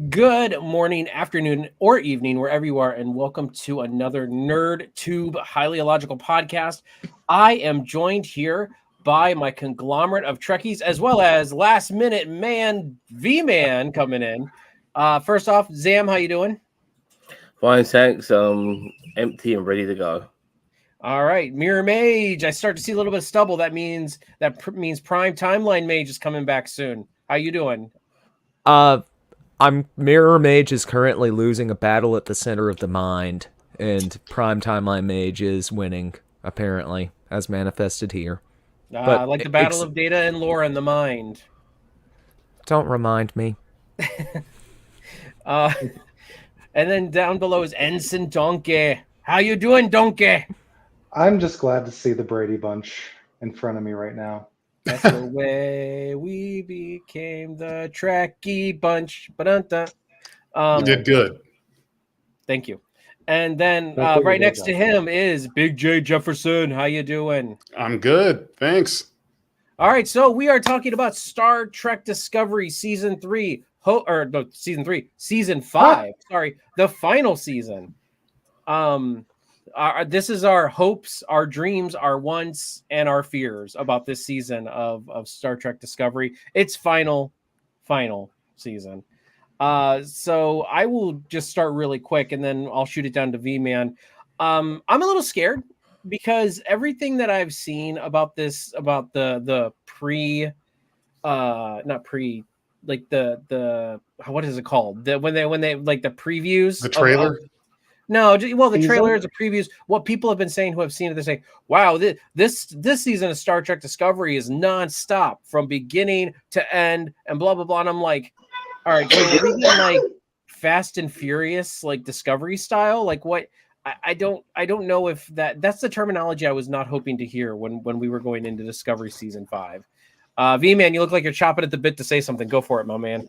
Good morning, afternoon, or evening, wherever you are, and welcome to another NerdTube Highly Illogical podcast. I am joined here by my conglomerate of Trekkies, as well as last minute man V-Man coming in. First off, Zam, how you doing? Fine, thanks. Empty and ready to go. All right, Mirror Mage. I start to see a little bit of stubble. That means means Prime Timeline Mage is coming back soon. How you doing? I'm Mirror Mage is currently losing a battle at the center of the mind, and Prime Timeline Mage is winning, apparently, as manifested here. But like the battle of data and lore in the mind. Don't remind me. And then down below is Ensign Donkey. How you doing, Donkey? I'm just glad to see the Brady Bunch in front of me right now. That's the way we became the Trekkie Bunch. You did good. Thank you. And then right next to him is Big J Jefferson. How you doing? I'm good. Thanks. All right, so we are talking about Star Trek Discovery Season 3. Season 5. Sorry, the final season. This is our hopes, our dreams, our wants, and our fears about this season of Star Trek Discovery. It's final season. So I will just start really quick, and then I'll shoot it down to V-Man. I'm a little scared because everything that I've seen about this, about the like the what is it called? When they like the previews, the trailer. The trailer is a previews. What people have been saying who have seen it, they say, "Wow, this season of Star Trek Discovery is nonstop from beginning to end," and blah blah blah. And I'm like, "All right, so are we getting like Fast and Furious, like Discovery style? Like what? I don't know if that's the terminology I was not hoping to hear when we were going into Discovery Season 5. V-Man, you look like you're chopping at the bit to say something. Go for it, my man.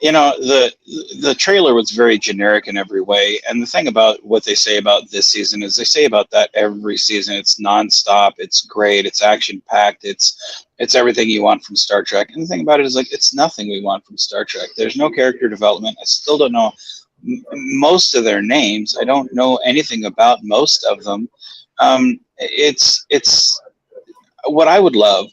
You know, the trailer was very generic in every way. And the thing about what they say about this season is they say about that every season. It's nonstop. It's great. It's action packed. It's everything you want from Star Trek. And the thing about it is, like, it's nothing we want from Star Trek. There's no character development. I still don't know most of their names. I don't know anything about most of them. It's what I would love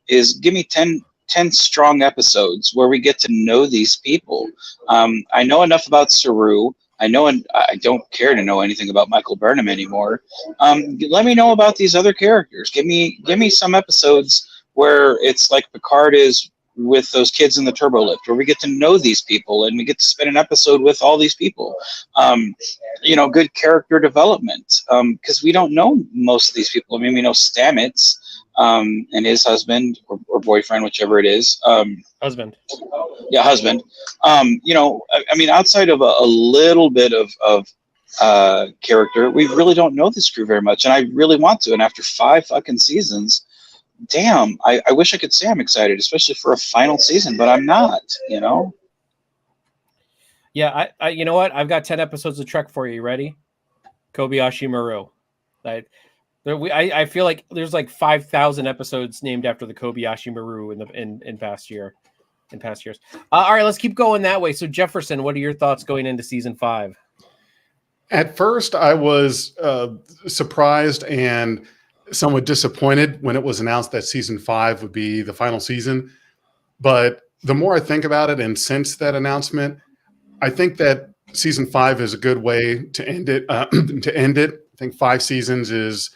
is give me 10 strong episodes where we get to know these people. I know enough about Saru. I know, and I don't care to know anything about Michael Burnham anymore. Let me know about these other characters. Give me some episodes where it's like Picard is with those kids in the turbo lift, where we get to know these people and we get to spend an episode with all these people. Good character development, because we don't know most of these people. I mean, we know Stamets and his husband or boyfriend, whichever it is. Husband. Yeah, husband. I mean, outside of a little bit of character, we really don't know this crew very much, and I really want to. And after 5 fucking seasons, damn, I wish I could say I'm excited, especially for a final season, but I'm not. Yeah, I you know what? I've got 10 episodes of Trek for you. Ready? Kobayashi Maru. I feel like there's like 5,000 episodes named after the Kobayashi Maru in past years. All right, let's keep going that way. So Jefferson, what are your thoughts going into season 5? At first, I was surprised and somewhat disappointed when it was announced that season 5 would be the final season. But the more I think about it, and since that announcement, I think that season 5 is a good way to end it. I think 5 seasons is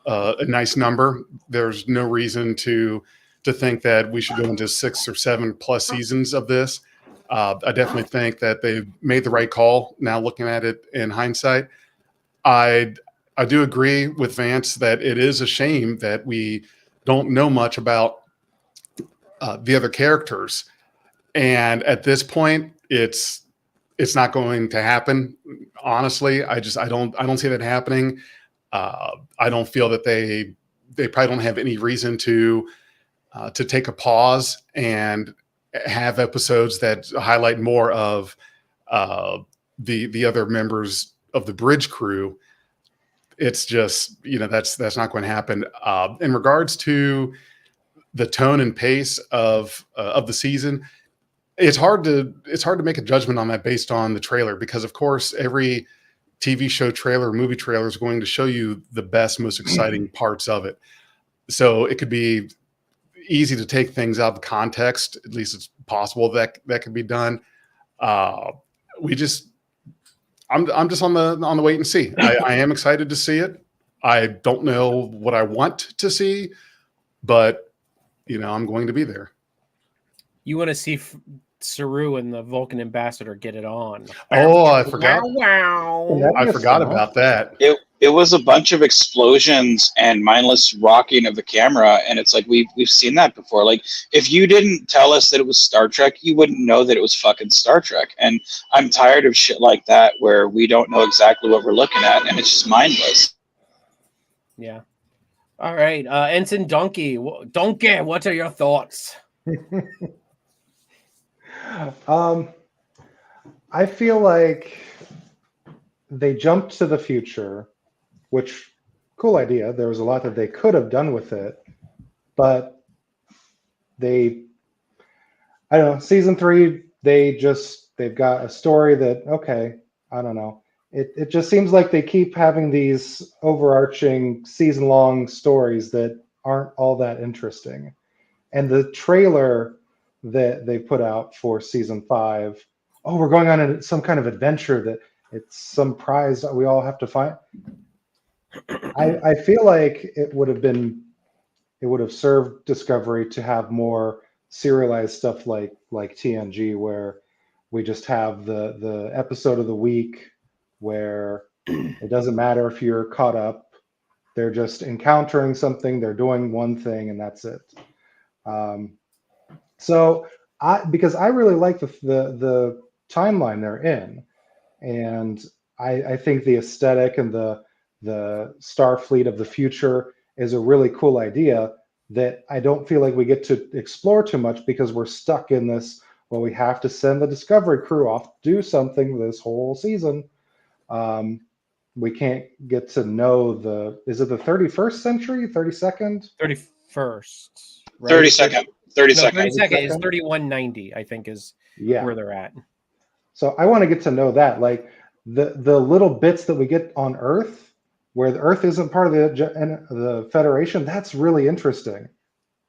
a nice number. There's no reason to think that we should go into 6 or 7 plus seasons of this. I definitely think that they've made the right call now looking at it in hindsight. I do agree with Vance that it is a shame that we don't know much about the other characters. And at this point, it's not going to happen. Honestly, I don't see that happening. I don't feel that they probably don't have any reason to take a pause and have episodes that highlight more of the other members of the bridge crew. It's just, that's not going to happen. In regards to the tone and pace of the season, it's hard to make a judgment on that based on the trailer, because of course every TV show trailer, movie trailer is going to show you the best, most exciting parts of it. So it could be easy to take things out of context. At least it's possible that could be done. I'm just on the wait and see. I am excited to see it. I don't know what I want to see, but I'm going to be there. You want to see Saru and the Vulcan ambassador get it on. Oh, I forgot. Wow. I forgot about that. It was a bunch of explosions and mindless rocking of the camera, and it's like we've seen that before. Like, if you didn't tell us that it was Star Trek, you wouldn't know that it was fucking Star Trek. And I'm tired of shit like that where we don't know exactly what we're looking at, and it's just mindless. Yeah. All right, Ensign Donkey, what are your thoughts? I feel like they jumped to the future, which cool idea. There was a lot that they could have done with it, but I don't know, season 3, they've got a story that, okay, I don't know. It just seems like they keep having these overarching season-long stories that aren't all that interesting. And the trailer that they put out for season 5, we're going on some kind of adventure that it's some prize that we all have to find. I feel like it would have served Discovery to have more serialized stuff like TNG, where we just have the episode of the week where it doesn't matter if you're caught up. They're just encountering something, they're doing one thing, and that's it. Because I really like the timeline they're in, and I think the aesthetic and the Starfleet of the future is a really cool idea that I don't feel like we get to explore too much, because we're stuck in this, well, we have to send the Discovery crew off to do something this whole season. We can't get to know is it the 31st century, 32nd? 31st. Right? 32nd. 32nd. 32nd is 3190, I think, is where they're at. So I want to get to know that, like the little bits that we get on Earth, where the Earth isn't part of the Federation. That's really interesting,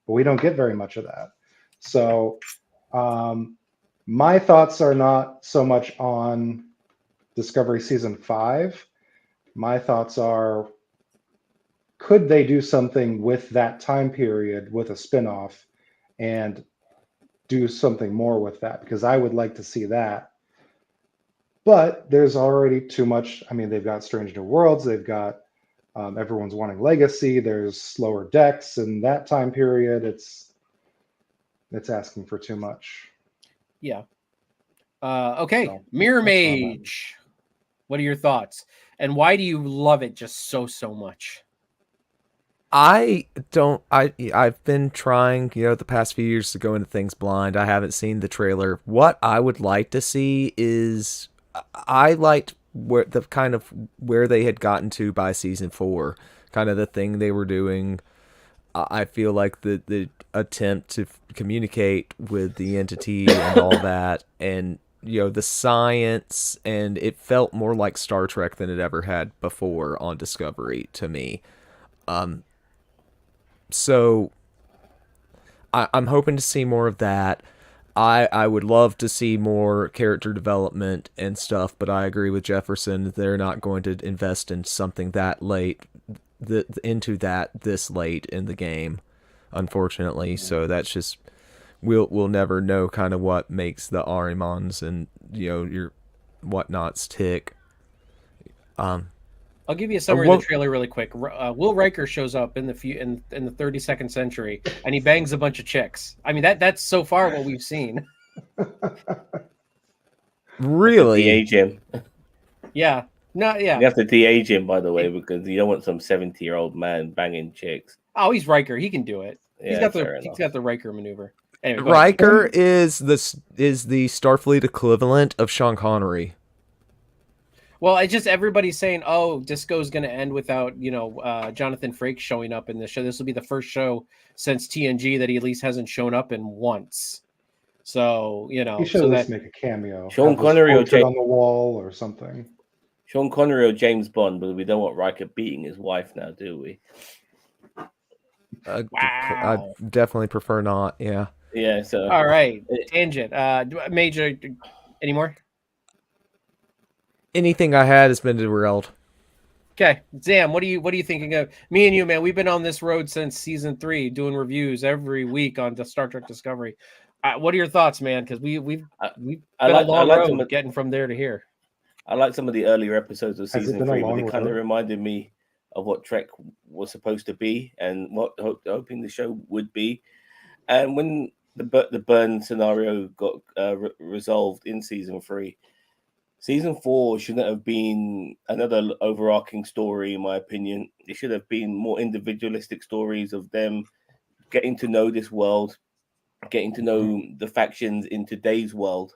but we don't get very much of that. So my thoughts are not so much on Discovery season 5. My thoughts are, could they do something with that time period with a spinoff and do something more with that? Because I would like to see that. But there's already too much. I mean, they've got Strange New Worlds. They've got Everyone's Wanting Legacy. There's Lower Decks in that time period. It's asking for too much. Yeah. Okay. So, Mirror Mage. What are your thoughts? And why do you love it just so much? I've been trying, the past few years to go into things blind. I haven't seen the trailer. What I would like to see is, I liked where they had gotten to by season 4, kind of the thing they were doing. I feel like the attempt to communicate with the entity and all that, and the science, and it felt more like Star Trek than it ever had before on Discovery to me. So I'm hoping to see more of that. I would love to see more character development and stuff, but I agree with Jefferson. They're not going to invest in something that late, this late in the game, unfortunately. So that's just, we'll never know kind of what makes the Arimans and your whatnots tick. I'll give you a summary of the trailer really quick. Will Riker shows up in the 32nd century, and he bangs a bunch of chicks. I mean, that's so far what we've seen. Really? De-age him. Yeah. No, yeah. You have to de-age him, by the way, because you don't want some 70-year-old man banging chicks. Oh, he's Riker. He can do it. Yeah, he's got the Riker maneuver. Anyway, Riker is the Starfleet equivalent of Sean Connery. Well, it's just everybody's saying, "Oh, Disco's going to end without Jonathan Frakes showing up in the show. This will be the first show since TNG that he at least hasn't shown up in once." So He should so at least that make a cameo. Sean Have this Connery or portrait Jake- on the wall or something. Sean Connery or James Bond, but we don't want Riker beating his wife now, do we? I wow. definitely prefer not. Yeah. Yeah. So All right, tangent. Major, any more? Anything I had has been derailed. Okay, Zam, what are you thinking of? Me and you, man, we've been on this road since season 3, doing reviews every week on the Star Trek Discovery. What are your thoughts, man? Because we've been a long road getting from there to here. I like some of the earlier episodes of Has it season been a 3, but long they kind of road? reminded me of what Trek was supposed to be and what hoping the show would be. And when the burn scenario got resolved in season 3, season 4 shouldn't have been another overarching story, in my opinion. It should have been more individualistic stories of them getting to know this world, getting to know the factions in today's world,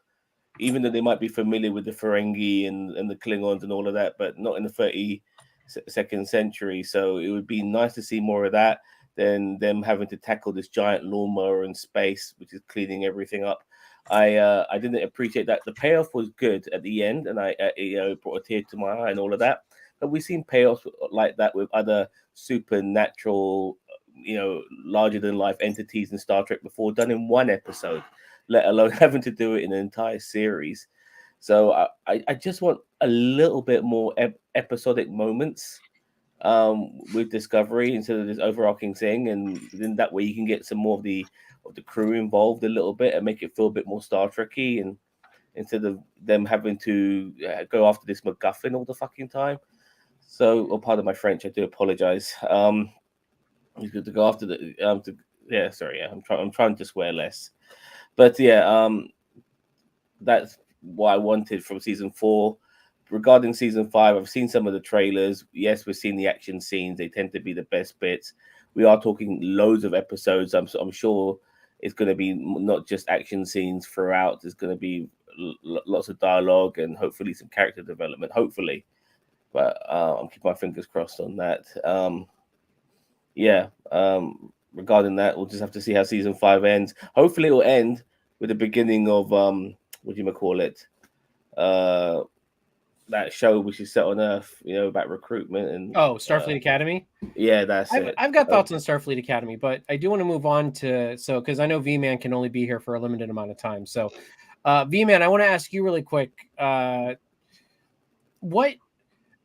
even though they might be familiar with the Ferengi and the Klingons and all of that, but not in the 32nd century. So it would be nice to see more of that than them having to tackle this giant lawnmower in space, which is cleaning everything up. I didn't appreciate that. The payoff was good at the end, and it brought a tear to my eye and all of that. But we've seen payoffs like that with other supernatural, larger than life entities in Star Trek before, done in one episode, let alone having to do it in an entire series. So I just want a little bit more episodic moments with Discovery instead of this overarching thing, and then that way you can get some more of the crew involved a little bit and make it feel a bit more Star Trek-y, and instead of them having to go after this MacGuffin all the fucking time. So, pardon my French, I do apologize. It's good to go after I'm trying to swear less, but that's what I wanted from season 4. Regarding season 5, I've seen some of the trailers. Yes, we've seen the action scenes. They tend to be the best bits. We are talking loads of episodes. I'm sure it's going to be not just action scenes throughout. There's going to be lots of dialogue and hopefully some character development. Hopefully, but I'm keeping my fingers crossed on that. Regarding that, we'll just have to see how season 5 ends. Hopefully, it will end with the beginning of what do you call it? That show which is set on Earth, about recruitment and Starfleet Academy. Yeah, that's it. I've got thoughts on Starfleet Academy, but I do want to move on to because I know V-Man can only be here for a limited amount of time. So, V-Man, I want to ask you really quick, what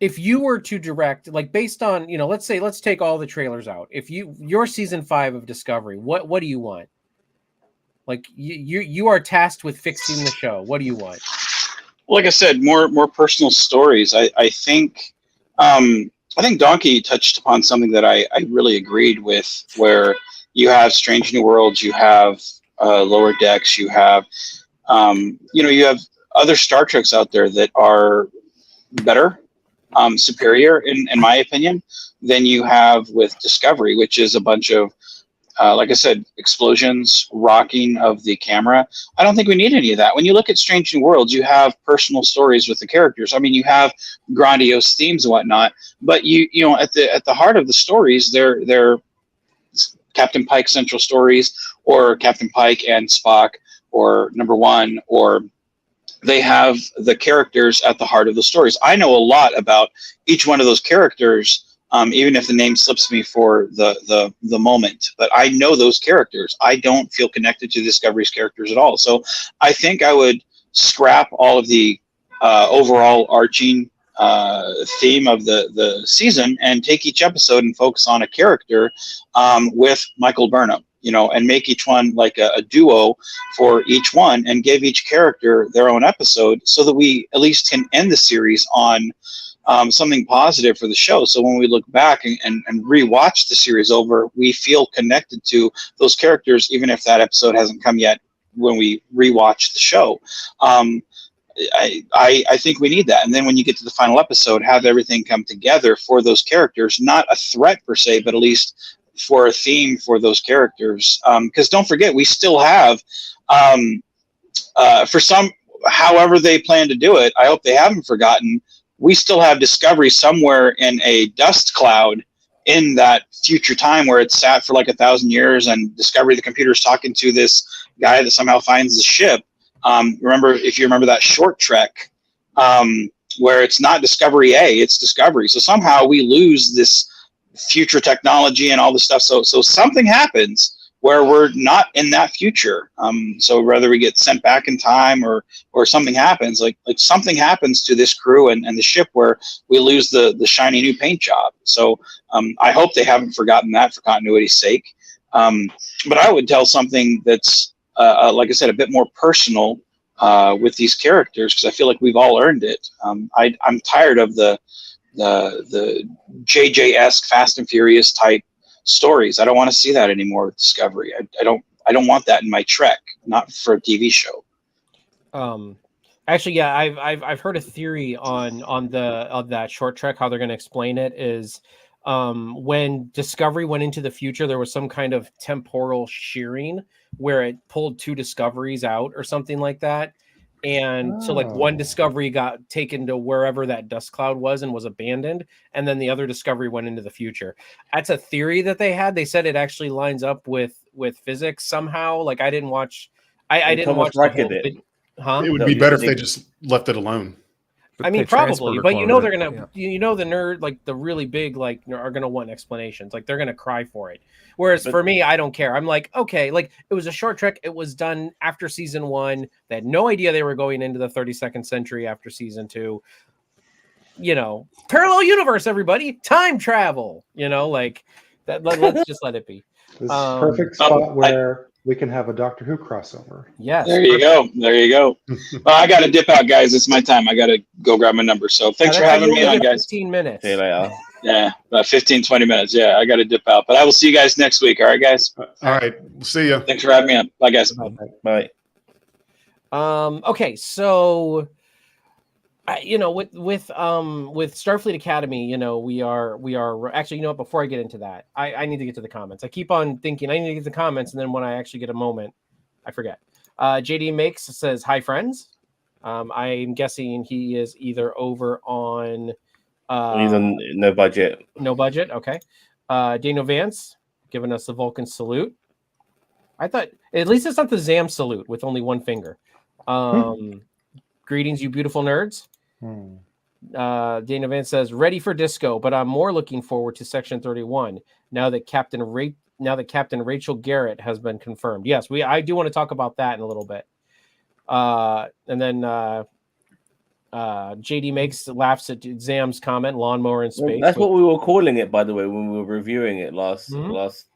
if you were to direct, like based on let's take all the trailers out. If your season 5 of Discovery, what do you want? Like you are tasked with fixing the show. What do you want? Like I said, more personal stories. I think Donkey touched upon something that I really agreed with, where you have Strange New Worlds, you have Lower Decks, you have you have other Star Treks out there that are better, superior in my opinion, than you have with Discovery, which is a bunch of like I said, explosions, rocking of the camera. I don't think we need any of that. When you look at Strange New Worlds, you have personal stories with the characters. I mean, you have grandiose themes and whatnot, but you at the heart of the stories, they're Captain Pike central stories, or Captain Pike and Spock, or Number One, or they have the characters at the heart of the stories. I know a lot about each one of those characters. Even if the name slips me for the moment, but I know those characters. I don't feel connected to Discovery's characters at all. So I think I would scrap all of the overall arching theme of the season and take each episode and focus on a character with Michael Burnham, and make each one like a duo for each one, and give each character their own episode, so that we at least can end the series on something positive for the show. So when we look back and rewatch the series over, we feel connected to those characters, even if that episode hasn't come yet when we rewatch the show. I think we need that. And then when you get to the final episode, have everything come together for those characters, not a threat per se, but at least for a theme for those characters. Because don't forget, we still have, for some, however they plan to do it, I hope they haven't forgotten, we still have Discovery somewhere in a dust cloud in that future time where it's sat for like 1,000 years, and Discovery, the computer, is talking to this guy that somehow finds the ship. If you remember that short trek, where it's not Discovery A, it's Discovery. So somehow we lose this future technology and all this stuff. So something happens where we're not in that future. So whether we get sent back in time or something happens, like something happens to this crew and the ship where we lose the shiny new paint job. So I hope they haven't forgotten that for continuity's sake. But I would tell something that's, like I said, a bit more personal with these characters, because I feel like we've all earned it. I'm tired of the JJ-esque Fast and Furious type stories. I don't want to see that anymore with Discovery. I don't want that in my Trek, not for a TV show. Actually, yeah, I've heard a theory on that short Trek. How they're going to explain it is, when Discovery went into the future, there was some kind of temporal shearing where it pulled two Discoveries out or something like that. And so like one Discovery got taken to wherever that dust cloud was and was abandoned, and then the other Discovery went into the future. That's a theory that they had. They said it actually lines up with physics somehow. Like I didn't watch the whole huh? It would be better if they just left it alone. I mean, probably, but you know they're gonna, you know, the nerd, like the really big, like are gonna want explanations. Like they're gonna cry for it. Whereas for me, I don't care. I'm like, okay, like it was a short trek. It was done after season 1. They had no idea they were going into the 32nd century after season 2. You know, parallel universe, everybody, time travel. You know, like that. Let's just let it be. This is a perfect spot where we can have a Doctor Who crossover. Yes. There you go. Well, I got to dip out, guys. It's my time. I got to go grab my number. So thanks for having me on, guys. 15 minutes. See you later. Yeah, about 15, 20 minutes. Yeah, I got to dip out. But I will see you guys next week. All right, guys? All right. We'll see you. Thanks for having me on. Bye, guys. Bye. Okay, so you know, with Starfleet Academy, you know, we are actually, you know what, before I get into that, I need to get to the comments. I keep on thinking I need to get to the comments, and then when I actually get a moment, I forget. JD Makes says, hi friends. I'm guessing he is either over on he's on No Budget. No Budget, okay. Daniel Vance giving us the Vulcan salute. I thought at least it's not the Zam salute with only one finger. Greetings, you beautiful nerds. Dana Vance says, ready for disco, but I'm more looking forward to Section 31 now that Captain Rachel Garrett has been confirmed. Yes, I do want to talk about that in a little bit. And then JD laughs at Zam's comment, lawnmower in space. Well, that's what we were calling it, by the way, when we were reviewing it last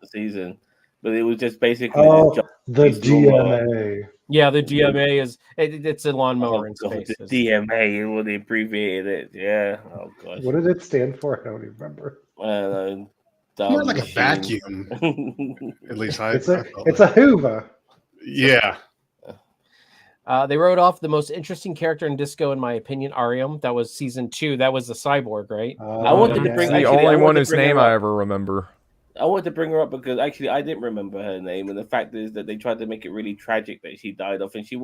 season. But it was just basically the DMA. Yeah, the DMA is it's a lawnmower in space. The DMA, when they abbreviated it. Yeah. Oh gosh. What did it stand for? I don't even remember. More like a vacuum. At least it's a Hoover. Yeah. They wrote off the most interesting character in Disco, in my opinion, Ariam. That was season 2. That was the cyborg, right? I wanted to bring the only one whose name I ever remember. I wanted to bring her up because actually I didn't remember her name, and the fact is that they tried to make it really tragic that she died off, and she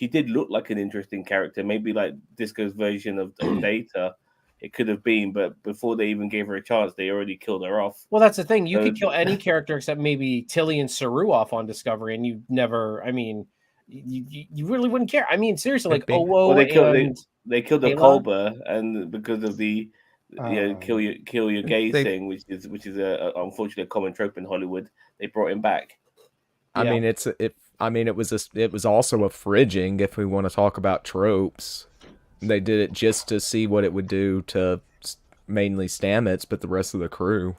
did look like an interesting character, maybe like Disco's version of Data. It could have been, but before they even gave her a chance, they already killed her off. Well, that's the thing. You could kill any character except maybe Tilly and Saru off on Discovery, and you never. I mean, you really wouldn't care. I mean, seriously, like they killed the Culber, and because of the kill your gay thing, which is unfortunately a common trope in Hollywood, they brought him back. I mean, it was also a fridging. If we want to talk about tropes, they did it just to see what it would do to mainly Stamets, but the rest of the crew.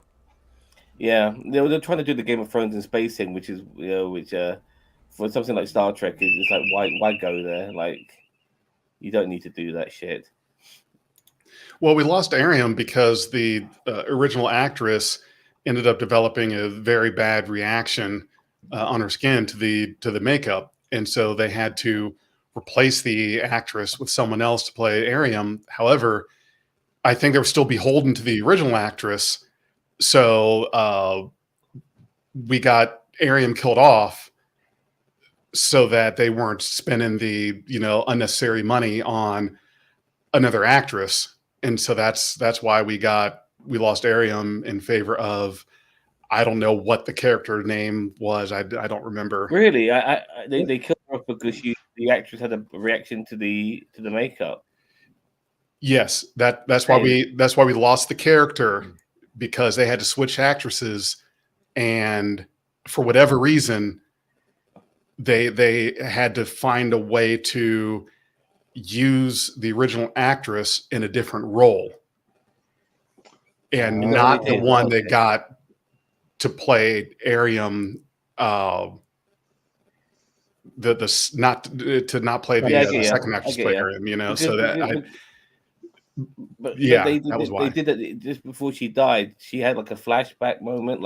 Yeah, they're trying to do the Game of Thrones and space thing, which is for something like Star Trek, it's like why go there? Like, you don't need to do that shit. Well, we lost Ariam because the original actress ended up developing a very bad reaction on her skin to the makeup, and so they had to replace the actress with someone else to play Ariam. However, I think they were still beholden to the original actress, so we got Ariam killed off so that they weren't spending the unnecessary money on another actress. And so that's why we lost Ariam in favor of, I don't know what the character name was. I don't remember. Really, they killed her off because the actress had a reaction to the makeup. Yes, that's why we lost the character, because they had to switch actresses, and for whatever reason, they had to find a way to use the original actress in a different role, and not the one that got to play Arium. Not play the second actress play Arium. You know, so that that was why they did that just before she died. She had like a flashback moment,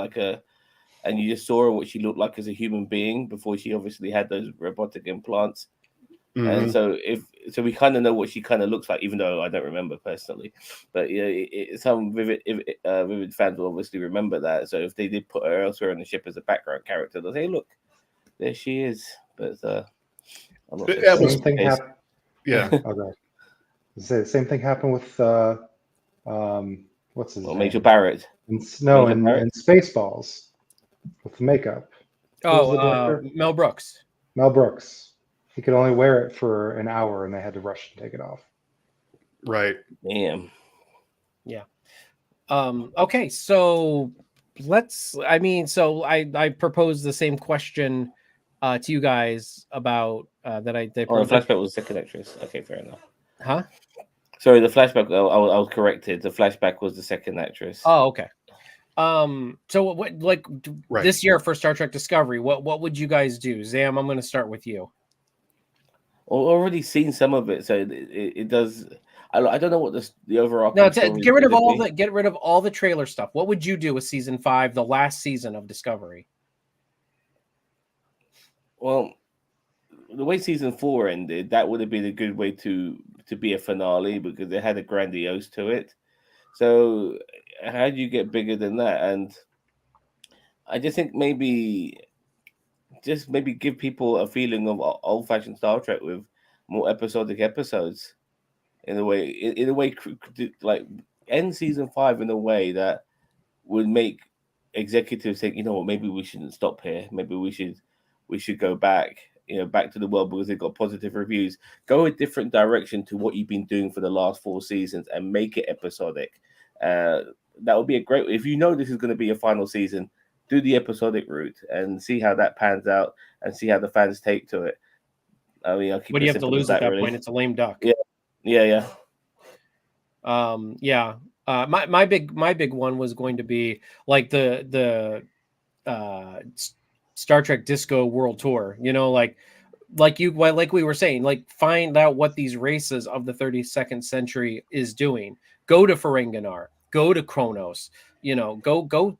and you just saw her what she looked like as a human being before she obviously had those robotic implants. And so we kind of know what she kind of looks like, even though I don't remember personally. But some vivid fans will obviously remember that. So if they did put her elsewhere on the ship as a background character, they'll say, hey, look, there she is. But I'm not sure. Same thing happened. Yeah. Okay. The same thing happened with what's his name? Major Barrett. In Spaceballs with the makeup. Mel Brooks. Mel Brooks. He could only wear it for an hour, and they had to rush to take it off. Right. Damn. Yeah. Okay. So I proposed the same question to you guys about that. The flashback was the second actress. Okay, fair enough. Huh? Sorry, the flashback. I was corrected. The flashback was the second actress. Oh, okay. So what, this year for Star Trek Discovery, what would you guys do? Zam, I'm going to start with you. Already seen some of it, so it does. I don't know what the overall. No, get rid of all the trailer stuff. What would you do with season 5, the last season of Discovery? Well, the way season 4 ended, that would have been a good way to be a finale, because it had a grandiose to it. So how do you get bigger than that? And I just think maybe give people a feeling of old-fashioned Star Trek with more episodic episodes. In a way, like end season 5 in a way that would make executives think, you know what, maybe we shouldn't stop here. Maybe we should go back, back to the world, because they've got positive reviews. Go a different direction to what you've been doing for the last 4 seasons and make it episodic. That would be a great. If you know this is going to be your final season, do the episodic route and see how that pans out, and see how the fans take to it. I mean, what do you have to lose at that point? It's a lame duck. Yeah. My big one was going to be like the Star Trek Disco World Tour. Like we were saying, like find out what these races of the 32nd century is doing. Go to Ferenginar. Go to Kronos. Go.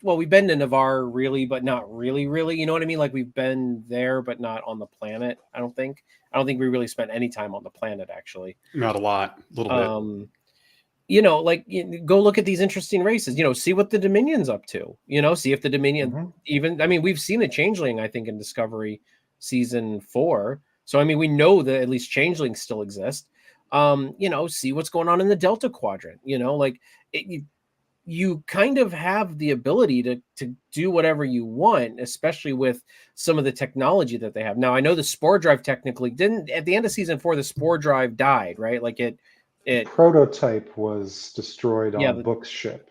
Well, we've been to Navarre, really, but not really. You know what I mean? Like we've been there, but not on the planet. I don't think we really spent any time on the planet, actually. Not a lot, a little bit. Go look at these interesting races. See what the Dominion's up to. See if the Dominion even. I mean, we've seen a Changeling, I think, in Discovery season 4. So I mean, we know that at least Changelings still exist. See what's going on in the Delta Quadrant. You kind of have the ability to do whatever you want, especially with some of the technology that they have. Now, I know the Spore Drive technically didn't, at the end of season 4, the Spore Drive died, right? Like it prototype was destroyed on Book's ship.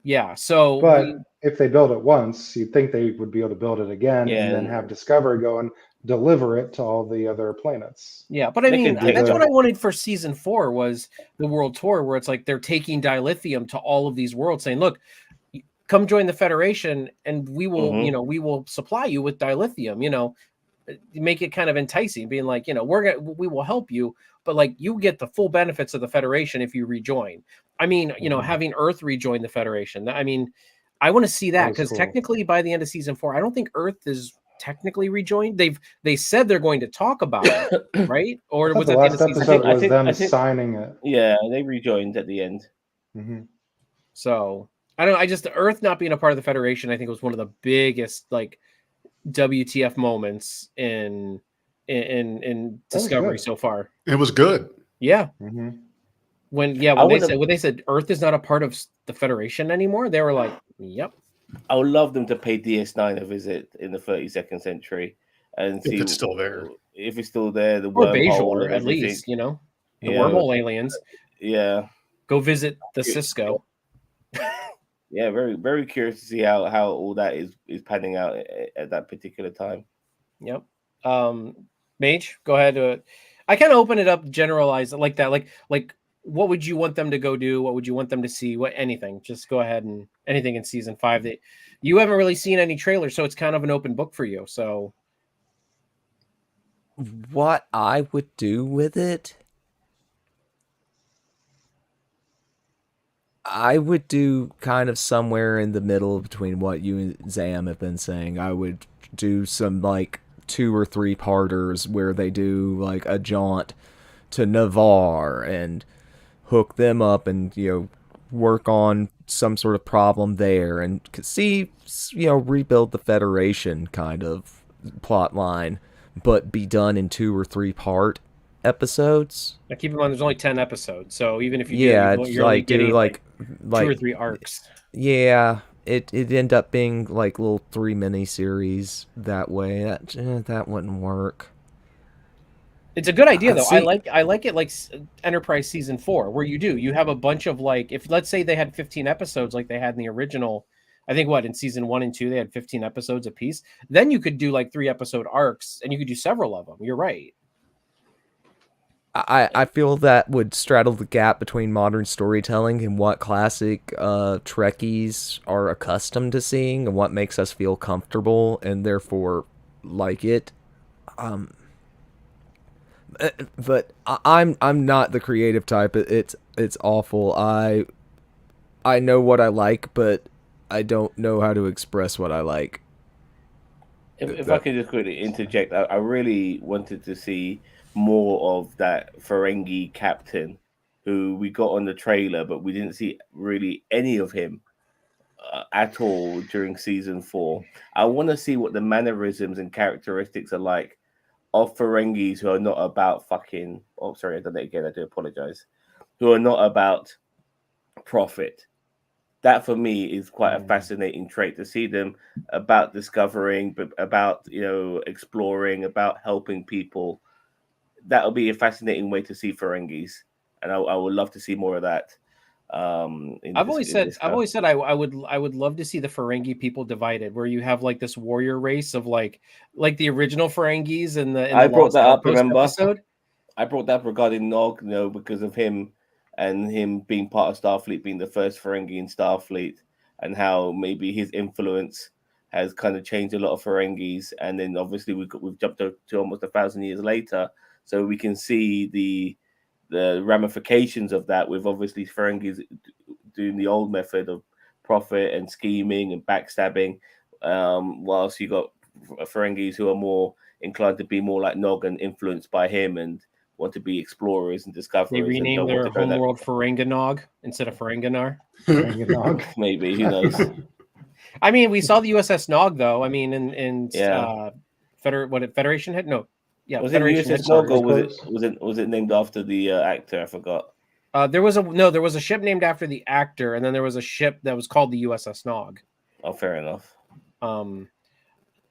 Yeah. So, but if they build it once, you'd think they would be able to build it again and then have Discovery go and deliver it to all the other planets. Yeah, but I mean, that's what I wanted for season 4 was the world tour, where it's like they're taking dilithium to all of these worlds, saying, "Look, come join the Federation, and we will, we will supply you with dilithium." Make it kind of enticing, being like, we will help you, but like you get the full benefits of the Federation if you rejoin. I mean, having Earth rejoin the Federation. I mean, I want to see that, because technically by the end of season 4, I don't think Earth is technically rejoined. They said they're going to talk about it, right? Or was it the last episode was them signing it? Yeah, they rejoined at the end. Mm-hmm. So I don't know. The Earth not being a part of the Federation, I think, was one of the biggest like WTF moments in Discovery so far. It was good. Yeah. Mm-hmm. When they said Earth is not a part of the Federation anymore, they were like, "Yep." I would love them to pay DS9 a visit in the 32nd century and If see it's still there. if it's still there, the Or wormhole Bajor, and at everything. least, the Yeah. wormhole aliens. Yeah. Go visit the Cisco. Yeah, very, very curious to see how all that is panning out at that particular time. Yep. Mage, go ahead. I kind of open it up, generalize it like that. Like, what would you want them to go do? What would you want them to see? What anything? Just go ahead and anything in season 5 that you haven't really seen any trailers, so it's kind of an open book for you. So, what I would do with it, I would do kind of somewhere in the middle between what you and Zam have been saying. I would do some like 2 or 3 parters where they do like a jaunt to Navarre and hook them up and, work on some sort of problem there and see, rebuild the Federation kind of plot line, but be done in 2 or 3 part episodes. now keep in mind there's only 10 episodes, so even if you Yeah, do, it's you're only like do getting like 2 or 3 arcs. Yeah, it end up being like little 3 miniseries that way. That wouldn't work. It's a good idea though. See- I like it like Enterprise season 4, where you have a bunch of like, if let's say they had 15 episodes like they had in the original. I think in season 1 and 2 they had 15 episodes apiece. Then you could do like 3-episode arcs, and you could do several of them. You're right. I feel that would straddle the gap between modern storytelling and what classic Trekkies are accustomed to seeing and what makes us feel comfortable and therefore like it. But I'm not the creative type. It's awful. I know what I like, but I don't know how to express what I like. If I could just quickly interject, I really wanted to see more of that Ferengi captain who we got on the trailer, but we didn't see really any of him at all during season 4. I want to see what the mannerisms and characteristics are like of Ferengis who are not about fucking. Oh, sorry, I done it again. I do apologize. Who are not about profit. That for me is quite a fascinating trait to see them about discovering, but about exploring, about helping people. That'll be a fascinating way to see Ferengis, and I would love to see more of that. I've always said I would love to see the Ferengi people divided, where you have like this warrior race of like the original Ferengis in the I brought Lost that up. Outpost Remember, episode. I brought that up regarding Nog, because of him and him being part of Starfleet, being the first Ferengi in Starfleet, and how maybe his influence has kind of changed a lot of Ferengis. And then obviously we've jumped to almost 1,000 years later, so we can see the ramifications of that, with obviously Ferengis doing the old method of profit and scheming and backstabbing, whilst you got Ferengis who are more inclined to be more like Nog and influenced by him and want to be explorers and discoverers. They renamed their homeworld Ferenginog instead of Ferenginar. Maybe, who knows? I mean, we saw the USS Nog though. I mean, in Yeah. Federation had no. Yeah, Was it Federation USS Nog, or headquarters. was it named after the actor? I forgot. There was a ship named after the actor, and then there was a ship that was called the USS Nog. Oh, fair enough. All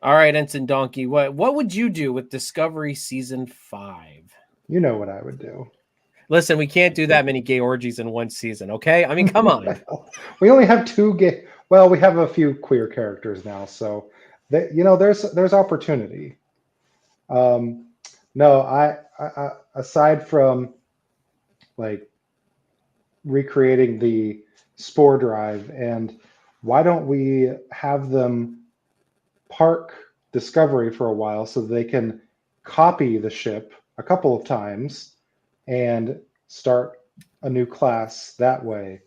right, Ensign Donkey, what would you do with Discovery season 5? You know what I would do. Listen, we can't do that many gay orgies in one season, okay? I mean, come on. We only have 2 gay. Well, we have a few queer characters now, so there's opportunity. No, I aside from like recreating the spore drive, and why don't we have them park Discovery for a while so they can copy the ship a couple of times and start a new class that way.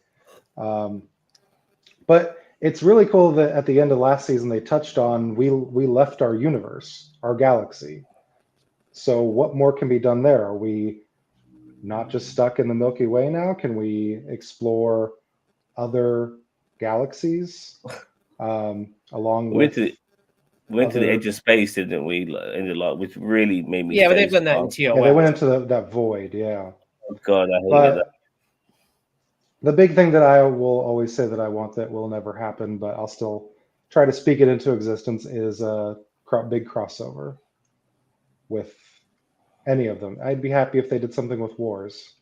But it's really cool that at the end of last season they touched on we left our universe, our galaxy. So what more can be done there? Are we not just stuck in the Milky Way now? Can we explore other galaxies along with? We went to the edge of space, didn't we? Which really made me. Yeah, but they've done that in TOS. Yeah, they went into that void. Yeah. Oh God, I hated that. The big thing that I will always say that I want that will never happen, but I'll still try to speak it into existence is a big crossover with any of them. I'd be happy if they did something with Wars,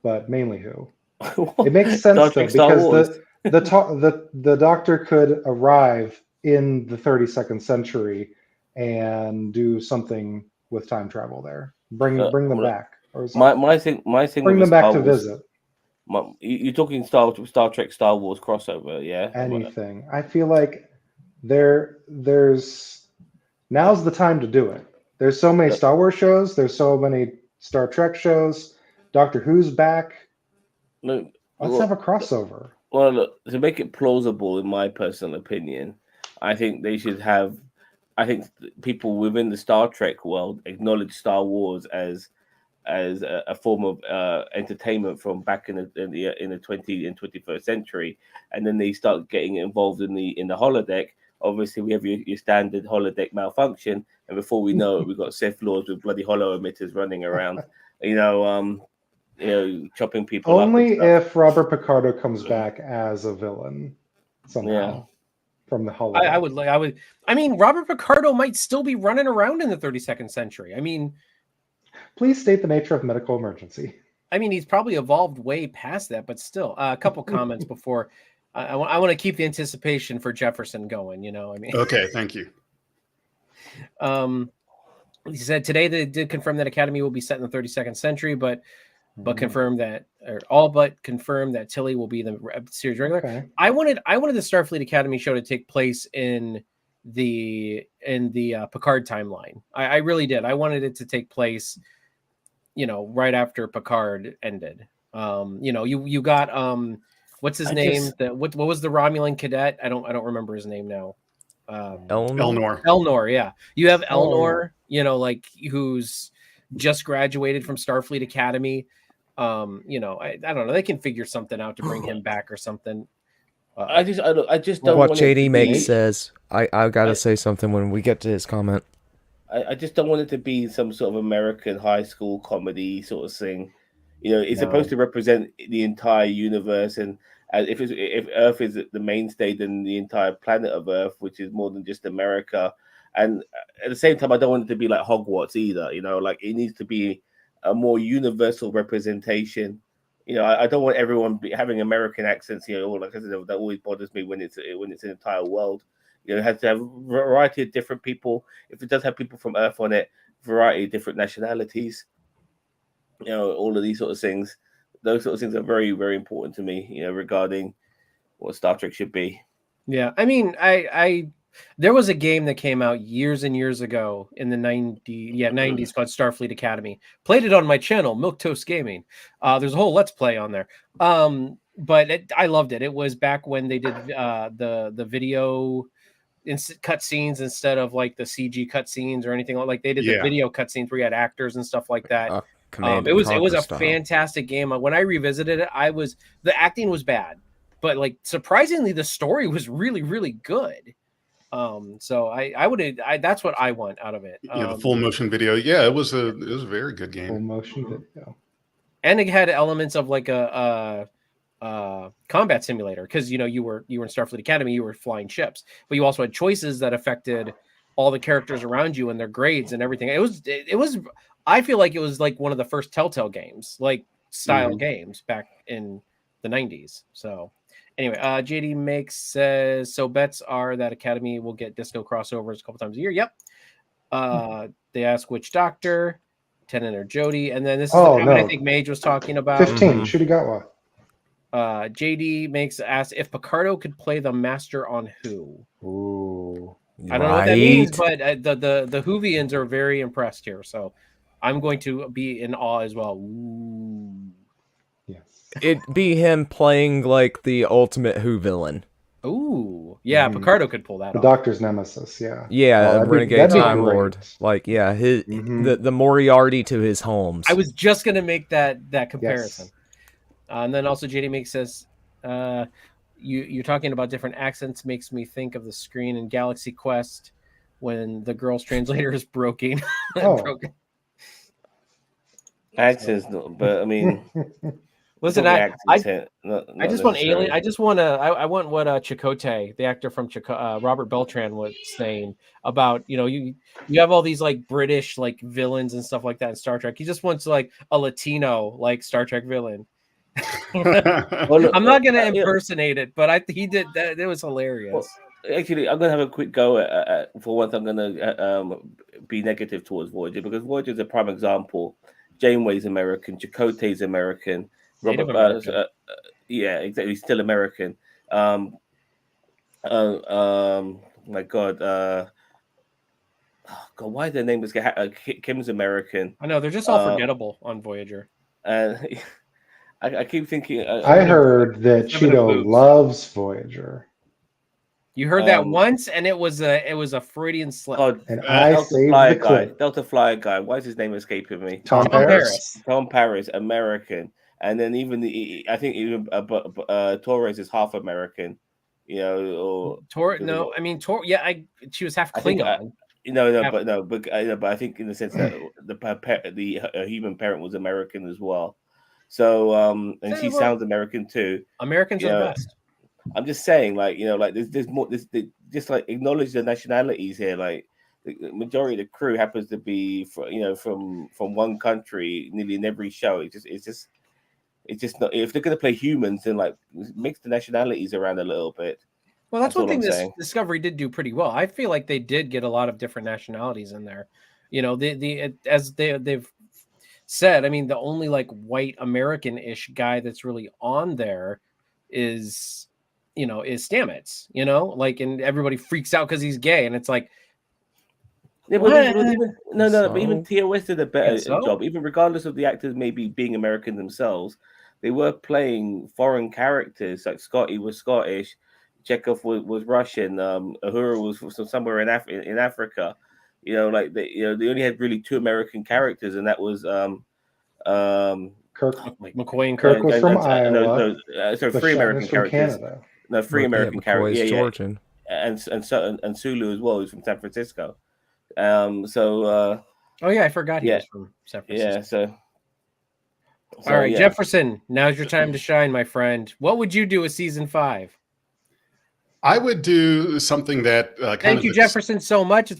but mainly Who. It makes sense Star though, Trek, Star because Wars. the Doctor could arrive in the 32nd century and do something with time travel there. Bring them back, or my thing bring with them back Star to Wars, visit. You're talking Star Trek, Star Wars crossover, yeah? Anything. I feel like there's now's the time to do it. There's so many Star Wars shows. There's so many Star Trek shows. Doctor Who's back. Look, Let's have a crossover. Well, look, to make it plausible, in my personal opinion, I think they should have. I think people within the Star Trek world acknowledge Star Wars as a form of entertainment from back in the 20th and 21st century, and then they start getting involved in the holodeck. Obviously, we have your standard holodeck malfunction, and before we know it, we've got Sith Lords with bloody holo emitters running around. Chopping people Only up. if Robert Picardo comes back as a villain somehow from the holodeck. I mean, Robert Picardo might still be running around in the 32nd century. I mean, please state the nature of medical emergency. I mean, he's probably evolved way past that, but still, a couple comments before. I want to keep the anticipation for Jefferson going. I mean. Okay, thank you. He said today they did confirm that Academy will be set in the 32nd century, but confirmed that, or all but confirmed that Tilly will be the series regular. Okay. I wanted the Starfleet Academy show to take place in the Picard timeline. I really did. I wanted it to take place, right after Picard ended. You got what's his name? What was the Romulan cadet? I don't remember his name now. Elnor, yeah. You have Elnor, who's just graduated from Starfleet Academy. I don't know. They can figure something out to bring him back or something. I just don't. What JD makes says. I gotta say something when we get to his comment. I just don't want it to be some sort of American high school comedy sort of thing. It's supposed to represent the entire universe, and if Earth is the mainstay, then the entire planet of Earth, which is more than just America. And at the same time, I don't want it to be like Hogwarts either. It needs to be a more universal representation. I don't want everyone having American accents. Like I said, that always bothers me when it's an entire world. It has to have a variety of different people. If it does have people from Earth on it, variety of different nationalities. All of these sort of things. Those sort of things are very, very important to me. Regarding what Star Trek should be. Yeah, I mean, there was a game that came out years and years ago in the 90s called Starfleet Academy. Played it on my channel, Milquetoast Gaming. There's a whole Let's Play on there. But I loved it. It was back when they did the video cutscenes instead of like the CG cutscenes or anything like they did the video cutscenes where you had actors and stuff like that. It was a fantastic game. When I revisited it, the acting was bad, but like surprisingly, the story was really, really good. So that's what I want out of it. The full motion video. Yeah, it was a very good game. Full motion video. And it had elements of like a combat simulator because you were in Starfleet Academy, you were flying ships, but you also had choices that affected all the characters around you and their grades and everything. It was I feel like it was like one of the first Telltale games, like style games back in the 90s. So anyway, JD Makes says, so bets are that Academy will get disco crossovers a couple times a year. Yep. They ask which Doctor, Tennant or Jodie. And then this is the comment I think Mage was talking about. 15, should have got one. JD Makes ask if Picardo could play the Master on Who. Ooh. I don't know what that means, but the Whovians are very impressed here. So I'm going to be in awe as well. Ooh. Yes. It'd be him playing like the ultimate Who villain. Ooh. Yeah, Picardo could pull that the off. Doctor's nemesis, yeah. Yeah, Renegade Time great. Lord. Like, yeah, the Moriarty to his Holmes. I was just going to make that comparison. Yes. And then also JD Makes says, you're talking about different accents makes me think of the screen in Galaxy Quest when the girl's translator is broken. Accents, but I mean, Listen, Probably I accents hit, not just want necessarily. alien. I want what Chakotay, the actor from Robert Beltran, was saying about you have all these like British like villains and stuff like that in Star Trek. He just wants like a Latino like Star Trek villain. Well, look, I'm not gonna yeah. impersonate it, but he did that. It was hilarious. Well, actually, I'm gonna have a quick go at for once. I'm gonna be negative towards Voyager because Voyager is a prime example. Janeway's American, Chakotay's American, Native Robert, American. yeah, exactly, still American. My God, oh God, why is their name is Kim's American? I know they're just all forgettable on Voyager. And I keep thinking. I heard that Seven of Cheeto boobs. loves Voyager, You heard that once, and it was a Freudian slip. God, and I Delta saved Flyer the guy, clip. Delta Flyer guy. Why is his name escaping me? Tom Paris. Tom Paris, American, and then I think even Torres is half American. You know, or No, I mean yeah, she was half I think, Klingon. but I think in the sense that the human parent was American as well. So and she sounds American too. Americans are the best. I'm just saying, like there's more. Just like acknowledge the nationalities here. Like the majority of the crew happens to be from one country nearly in every show. It's just not. If they're going to play humans, then like mix the nationalities around a little bit. Well, that's one thing this saying. Discovery did do pretty well. I feel like they did get a lot of different nationalities in there. As they've said, I mean, the only like white American-ish guy that's really on there is Stamets, like, and everybody freaks out because he's gay, and it's like, yeah, but even TOS did a better job, even regardless of the actors maybe being American themselves. They were playing foreign characters. Like Scotty was Scottish, Chekhov was Russian, Uhura was from somewhere in Africa. They only had really two American characters, and that was Kirk. McCoy and Kirk was from Iowa. So three American characters. Canada. No, three American characters. Yeah, Georgian. And Sulu as well, who's from San Francisco. Oh yeah, I forgot he was from San Francisco. Yeah, so all right, Jefferson, now's your time to shine, my friend. What would you do with season 5? I would do something that thank you, Jefferson, so much. You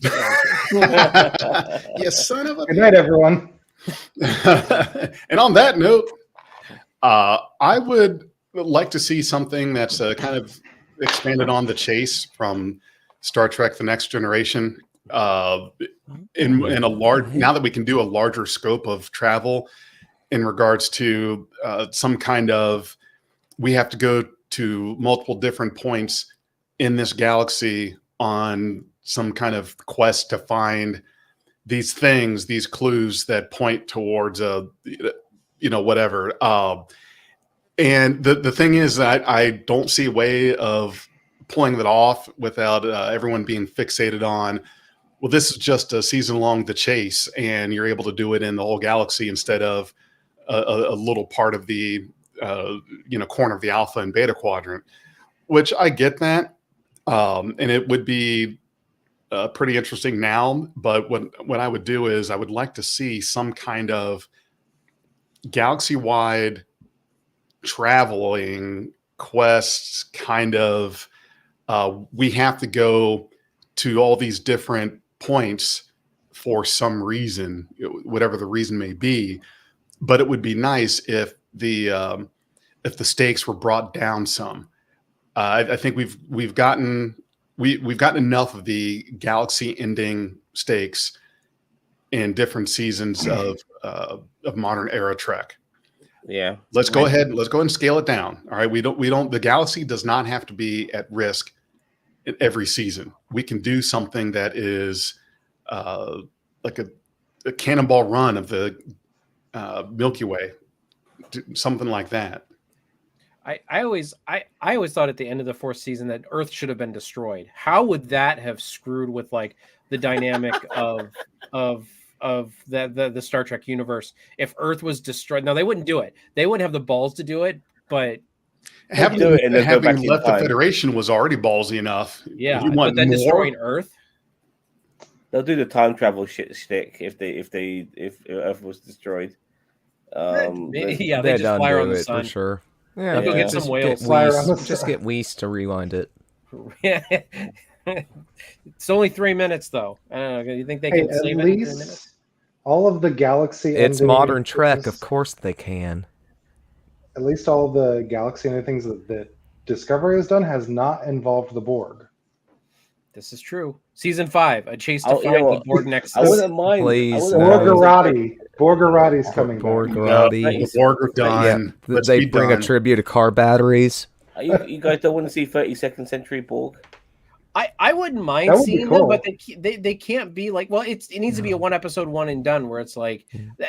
son of a. Good night, everyone. And on that note, I would like to see something that's kind of expanded on the chase from Star Trek: The Next Generation. In a large, now that we can do a larger scope of travel in regards to some kind of, we have to go to multiple different points in this galaxy on some kind of quest to find these things, these clues that point towards whatever. And the thing is that I don't see a way of pulling that off without everyone being fixated on, well, this is just a season long The Chase, and you're able to do it in the whole galaxy instead of a little part of the corner of the Alpha and Beta quadrant, which I get that. And it would be pretty interesting now, but what I would do is I would like to see some kind of galaxy-wide traveling quests, kind of we have to go to all these different points for some reason, whatever the reason may be. But it would be nice if the stakes were brought down some. I think we've gotten enough of the galaxy-ending stakes in different seasons of modern era Trek. Yeah. Let's go ahead and scale it down. All right. The galaxy does not have to be at risk in every season. We can do something that is like a cannonball run of the Milky Way, something like that. I always thought at the end of the 4th season that Earth should have been destroyed. How would that have screwed with like the dynamic of the Star Trek universe if Earth was destroyed? Now they wouldn't do it. They wouldn't have the balls to do it, but having left the Federation was already ballsy enough. Yeah, but then destroying Earth. They'll do the time travel shtick if Earth was destroyed. Yeah, they They just done fly do around the it sun. for sure. They'll go get some whales. Fly around the Just sun. get Weiss to rewind it. It's only 3 minutes, though. I don't know. You think they Hey, can at save it in 3 minutes? least all of the galaxy It's ending modern Trek, things- of course they can. At least all the galaxy ending things that Discovery has done has not involved the Borg. This is true. Season 5, a chase to Oh, you find know the what? Borg next. I wouldn't mind. Please, I wouldn't no. mind- Borgarati's coming back. Borgarati. The Borg are done. Yeah, Let's they be bring done. a tribute to car batteries. You guys don't want to see 32nd century Borg? I wouldn't That mind would be seeing them, cool. but they can't be like, well, it needs to be a 1 episode one and done where it's like,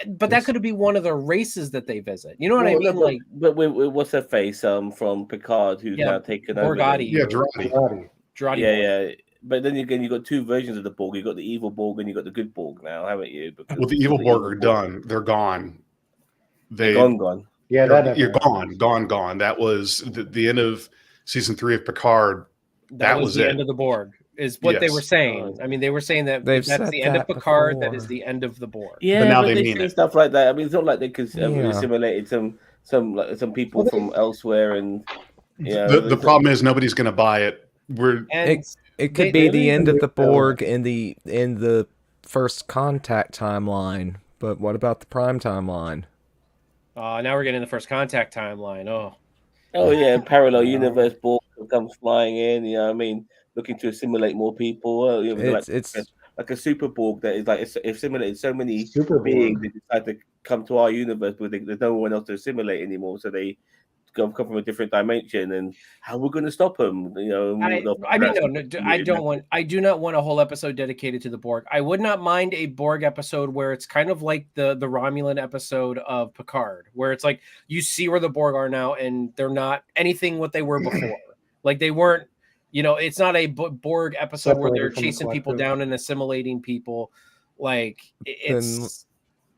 but that could be one of the races that they visit. You know what I mean? But, but what's her face from Picard who's Yeah, now taken over? Borgatti. Yeah, Jurati. Jurati Yeah, Borg. yeah. But then again, you've got two versions of the Borg. You've got the evil Borg and you've got the good Borg now, haven't you? Because Well, the evil Borg are done. They're gone. They're gone. Yeah, that You're never gone. That was the end of season 3 of Picard. That was the it. end of the Borg, is what they Yes. were saying. I mean, they were saying that They've that's said the end of that Picard. before. That is the end of the Borg. Yeah, But now but they they mean say it. stuff like that. I mean, it's not like they could Yeah. assimilate some people from elsewhere, and The problem is nobody's going to buy it. And It could They- be the end of the they- Borg in the first contact timeline, but what about the prime timeline? now we're getting the first contact timeline. oh yeah, parallel universe Borg comes flying in. You know, what I mean, looking to assimilate more people. It's like a super Borg that is like it's assimilated so many Super beings. Borg. They decide to come to our universe, but there's no one else to assimilate anymore. So they come from a different dimension, and how we're going to stop them? You know, I do not want a whole episode dedicated to the Borg. I would not mind a Borg episode where it's kind of like the Romulan episode of Picard, where it's like you see where the Borg are now, and they're not anything what they were before. Like they weren't, it's not a Borg episode where they're Separated from the chasing people collective. down and assimilating people. Like it's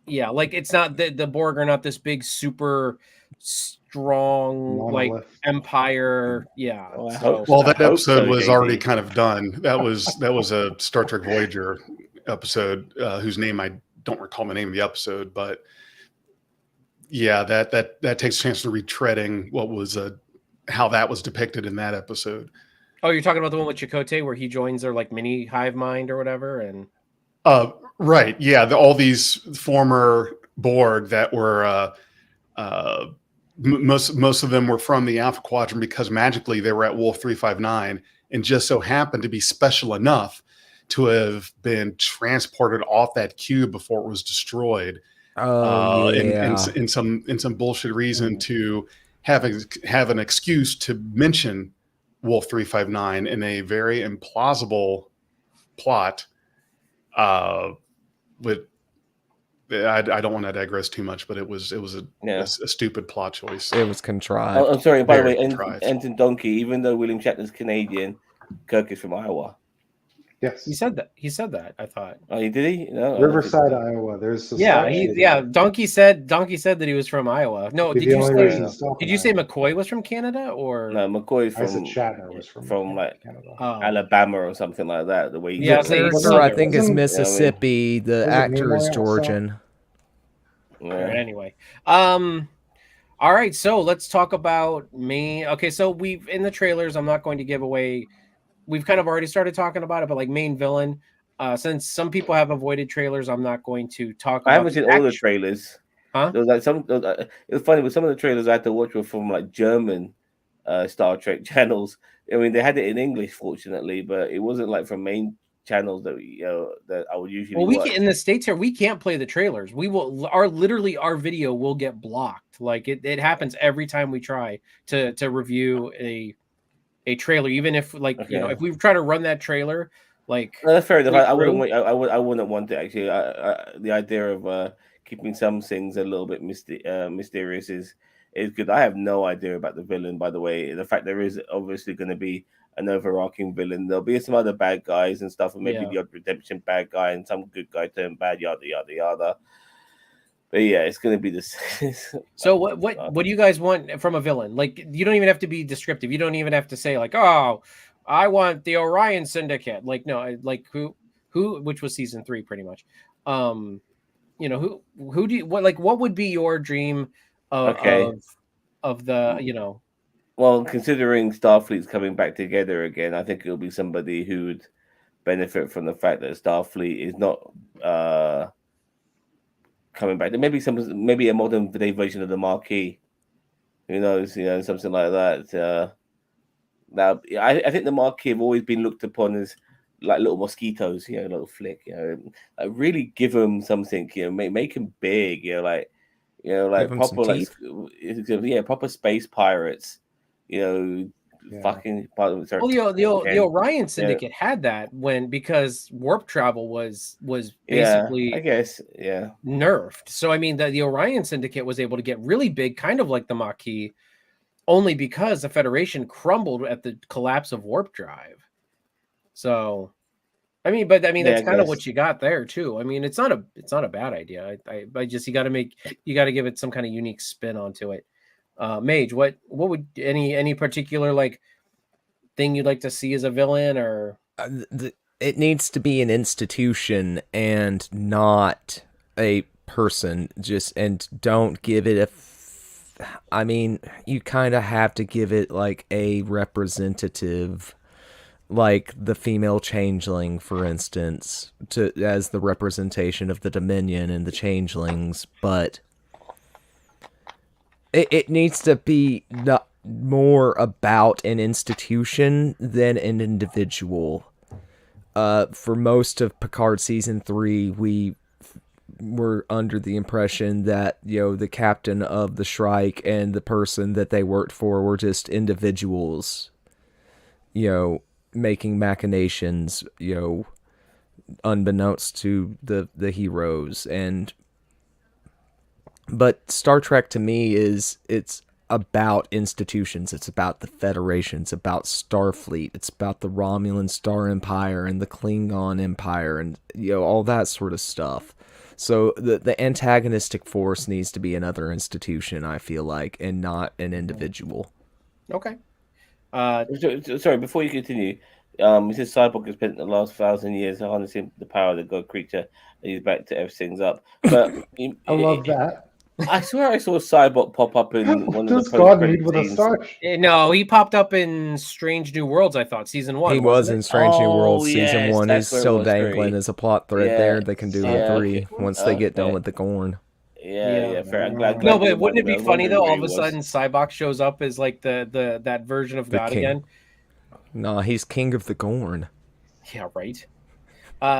like it's not the Borg are not this big super strong like Monolith. empire. Yeah. Oh, I so- hope Well, that I hope episode so, was JD. already kind of done. That was a Star Trek Voyager episode whose name I don't recall the name of the episode, but yeah, that takes a chance to retreading what was how that was depicted in that episode. Oh, you're talking about the one with Chakotay where he joins their like mini hive mind or whatever, and Right, yeah, all these former Borg that were most of them were from the Alpha Quadrant because magically they were at Wolf 359 and just so happened to be special enough to have been transported off that cube before it was destroyed. In some bullshit reason to have an excuse to mention Wolf 359 in a very implausible plot. With I don't want to digress too much, but it was a stupid plot choice. It was contrived. Oh, I'm sorry. By the Very way, contrived. Ensign Donkey. Even though William Shatner's Canadian, Kirk is from Iowa. Yes. he said that. I thought. Oh, did he? No, Riverside, Iowa. There's Donkey said that he was from Iowa. No, Be did the you only reason say to stop did in you say Iowa. McCoy was from Canada or No, McCoy's I said from Shatner was from like Canada. Alabama or something like that. The way he Yeah, talks. so he's Character, Southern. I think, is Wasn't- Mississippi. The wasn't actor Nimoy is also? Georgian. All right, anyway. All right, so let's talk about main. Okay, so we've in the trailers. I'm not going to give away. We've kind of already started talking about it, but like main villain. Since some people have avoided trailers, I'm not going to talk. I haven't about seen all the trailers. Huh? There was like it was funny, but some of the trailers I had to watch were from like German Star Trek channels. I mean, they had it in English, fortunately, but it wasn't like from main channels that that I would usually. Well, we watch. can, in the States here, we can't play the trailers. We will our video will get blocked. Like it happens every time we try to review a trailer, even if like if we try to run that trailer, like No, that's fair enough. I wouldn't through. want. I wouldn't want it actually. The idea of keeping some things a little bit mysterious is good. I have no idea about the villain. By the way, the fact there is obviously going to be an overarching villain. There'll be some other bad guys and stuff, and maybe the odd redemption bad guy and some good guy turned bad. Yada yada yada. But yeah, it's going to be this. So what do you guys want from a villain? Like you don't even have to be descriptive. You don't even have to say like, oh, I want the Orion Syndicate. Like no, like who, which was season 3 pretty much. who do you what would be your dream Okay. of the Well, considering Starfleet's coming back together again, I think it'll be somebody who would benefit from the fact that Starfleet is not coming back. Maybe a modern day version of the Marquis. Who knows? Something like that. Now, I think the Marquis have always been looked upon as like little mosquitoes, little flick, like really give them something, make them big, like Give 'em some proper teeth. proper space pirates, Yeah. fucking. Well, the Orion Syndicate had that because warp travel was basically I guess, nerfed. So I mean, the Orion Syndicate was able to get really big, kind of like the Maquis, only because the Federation crumbled at the collapse of warp drive. So, I mean, that's kind of what you got there too. I mean, it's not a bad idea. I just you got to give it some kind of unique spin onto it. Mage, what would any particular like thing you'd like to see as a villain, or it needs to be an institution and not a person. And don't give it I mean, you kind of have to give it like a representative, like the female changeling, for instance, as the representation of the Dominion and the changelings, but it needs to be more about an institution than an individual. For most of Picard season 3, we were under the impression that the captain of the Shrike and the person that they worked for were just individuals, making machinations, unbeknownst to the heroes. But Star Trek to me it's about institutions. It's about the Federation. It's about Starfleet. It's about the Romulan Star Empire and the Klingon Empire and all that sort of stuff. So the antagonistic force needs to be another institution, I feel like, and not an individual. Okay. Sorry, before you continue, it says Cyborg has spent the last 1,000 years harnessing the power of the god creature, and he's back to everything's up. But I love that. I swear I saw Cyborg pop up in one of Does the God post-credit need with a scenes. star? No, he popped up in Strange New Worlds, I thought, season 1. He was in Strange New Worlds season yes, 1. He's that's where it still was, dangling sorry. as a plot thread there. They can do in 3 okay. once they get done Okay. with the Gorn. Yeah, fair. I'm glad. No, you but wouldn't it reminded be me. I was funny though? wondering All of where a he was. sudden, Cybok shows up as like that version of The God king. again. No, he's king of the Gorn. Yeah, right.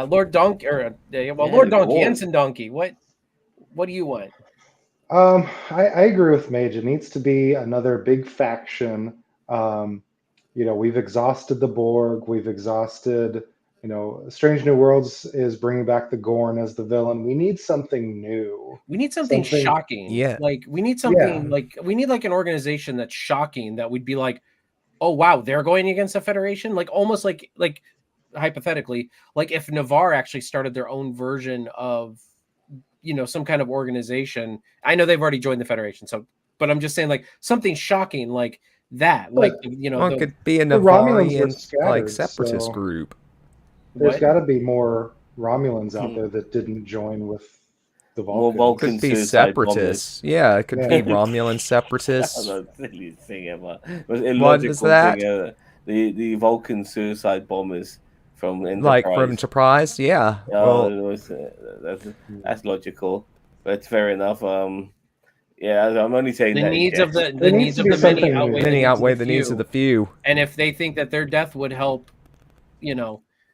Lord Donkey, Lord the Donkey, Gorn. Ensign Donkey. What do you want? I agree with Mage. It needs to be another big faction. We've exhausted the Borg. We've exhausted. Strange New Worlds is bringing back the Gorn as the villain. We need something new. We need something shocking. Yeah. Like we need something we need like an organization that's shocking that would be like, oh wow, they're going against the Federation. Like almost like hypothetically, like if Navarre actually started their own version of some kind of organization. I know they've already joined the Federation, but I'm just saying like something shocking like that. Like It could be a the Romulans were Navarian scattered, separatist so group. there's got to be more Romulans out there that didn't join with the More Vulcans. Vulcan Could be suicide separatists. Yeah, it could be Romulan separatists. That's the silliest thing ever. It was What illogical is that? thing ever. The Vulcan suicide bombers from Enterprise. Like from Enterprise, yeah. Oh, Well, that's logical, but fair enough. Yeah, I'm only saying the that needs of the There needs needs to of be the many something outweigh new. many the outweigh the needs of the few. And if they think that their death would help,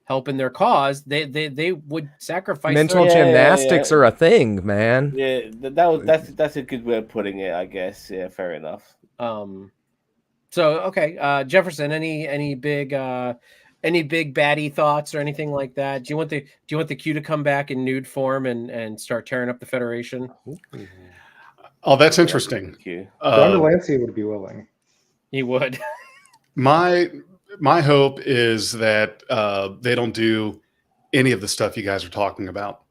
help in their cause, they would sacrifice Mental their- gymnastics are a thing, man. Yeah, that's a good way of putting it, I guess. Yeah, fair enough. So okay, Jefferson, any big baddie thoughts or anything like that? Do you want the Q to come back in nude form and start tearing up the Federation? Oh, that's interesting. Thank you. John Delancey would be willing. He would. My hope is that they don't do any of the stuff you guys are talking about.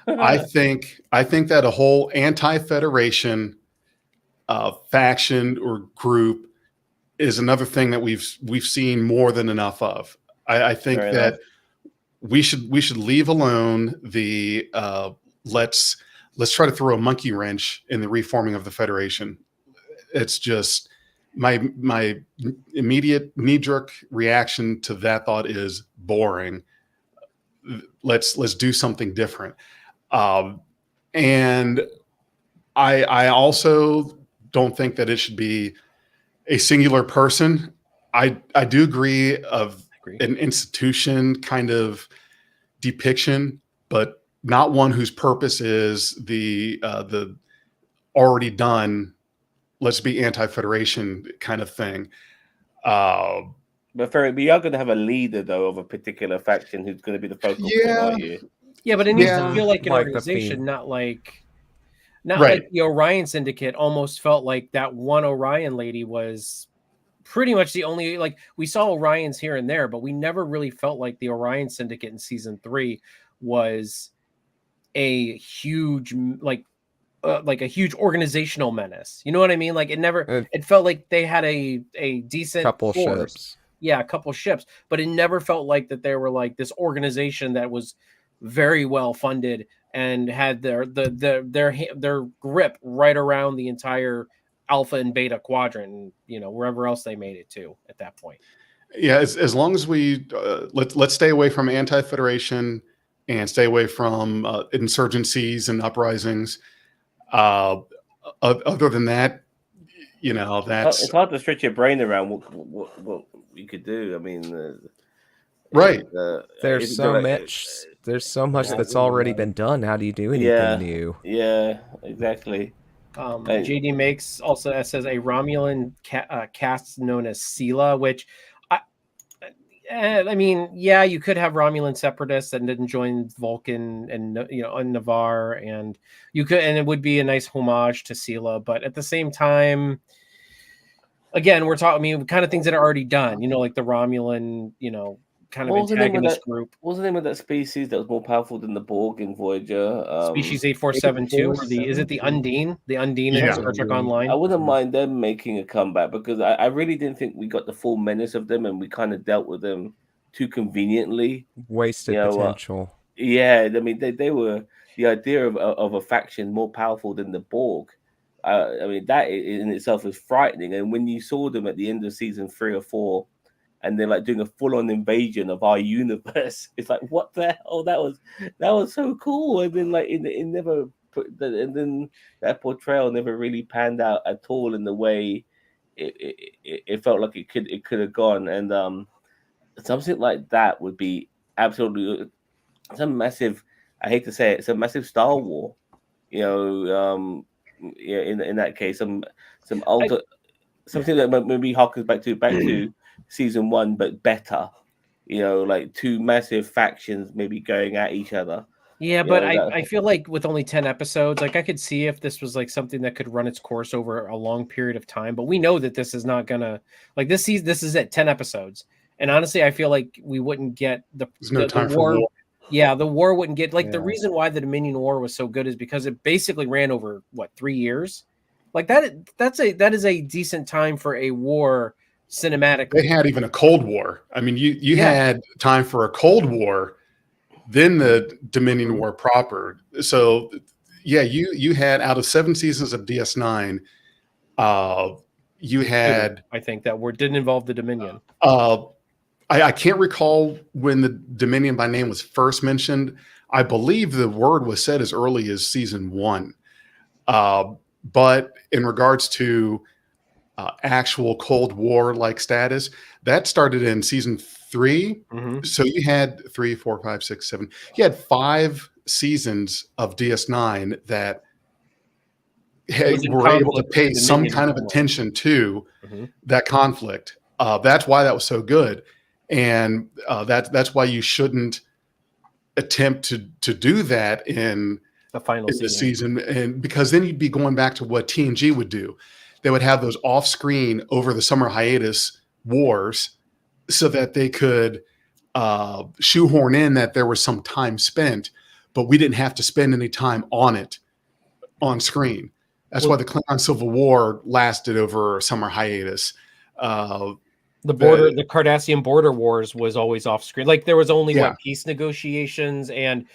I think that a whole anti-Federation faction or group is another thing that we've seen more than enough of. I think Fair that enough. we should leave alone the let's try to throw a monkey wrench in the reforming of the Federation. It's just my immediate knee-jerk reaction to that thought is boring. Let's do something different. And I also don't think that it should be a singular person. I do agree of an institution kind of depiction, but not one whose purpose is the already done, let's be anti-Federation kind of thing. But we are going to have a leader, though, of a particular faction who's going to be the focal point, aren't you? Yeah, but it needs to feel like an Like the organization, theme. not like Right. like the Orion Syndicate. Almost felt like that one Orion lady was pretty much the only, like, we saw Orions here and there, but we never really felt like the Orion Syndicate in season 3 was a huge like a huge organizational menace. You know what I mean? Like it felt like they had a decent couple force. ships. Yeah, a couple ships, but it never felt like that they were like this organization that was very well funded and had their grip right around the entire Alpha and Beta quadrant, and, you know, wherever else they made it to at that point. Yeah, as long as we let's stay away from anti-Federation and stay away from insurgencies and uprisings. Other than that, you know, It's hard to stretch your brain around what you could do. I mean, right. There's so much that's already been done. How do you do anything new? Yeah, exactly. JD makes also says a Romulan cast known as Sela, which I mean, yeah, you could have Romulan separatists that didn't join Vulcan and, you know, and Navarre, and you could, and it would be a nice homage to Sela, but at the same time, again, we're talking, I mean, kind of things that are already done, you know, like the Romulan, you know, kind of antagonist group. What was the name of that species that was more powerful than the Borg in Voyager? Species 8472, or is it the Undine? The Undine in Star Trek Online? I wouldn't mind them making a comeback, because I really didn't think we got the full menace of them, and we kind of dealt with them too conveniently. Wasted potential. Yeah, I mean, they were the idea of a faction more powerful than the Borg. I mean, that in itself is frightening. And when you saw them at the end of season 3 or 4, and they're like doing a full-on invasion of our universe, it's like, what the hell? That was so cool. And then like it never and then that portrayal never really panned out at all in the way it felt like it could have gone. And something like that would be absolutely some massive, I hate to say it, it's a massive Star War. You know, yeah, in that case, some older something that maybe harkens back to season 1, but better. You know, like two massive factions maybe going at each other. Yeah, but I feel like with only 10 episodes, like I could see if this was like something that could run its course over a long period of time. But we know that this is not gonna, like, this is at 10 episodes, and honestly, I feel like we wouldn't get the time war. for war. Yeah, the war wouldn't get, like, the reason why the Dominion War was so good is because it basically ran over 3 years. Like that is a decent time for a war cinematically. They had even a Cold War. I mean, you had time for a Cold War, then the Dominion War proper. So yeah, you had, out of 7 seasons of DS9, you had, I think that war didn't involve the Dominion. I can't recall when the Dominion by name was first mentioned. I believe the word was said as early as season 1. But in regards to actual Cold War like status, that started in season 3. Mm-hmm. So you had 3, 4, 5, 6, 7. You had 5 seasons of DS9 that were able to pay some kind of attention to that conflict. That's why that was so good. And that's why you shouldn't attempt to do that in the final season, and because then you'd be going back to what TNG would do. They would have those off-screen over the summer hiatus wars, so that they could shoehorn in that there was some time spent, but we didn't have to spend any time on it on screen. That's why the Klingon Civil War lasted over a summer hiatus. The Cardassian border wars was always off screen. Like there was only peace negotiations, and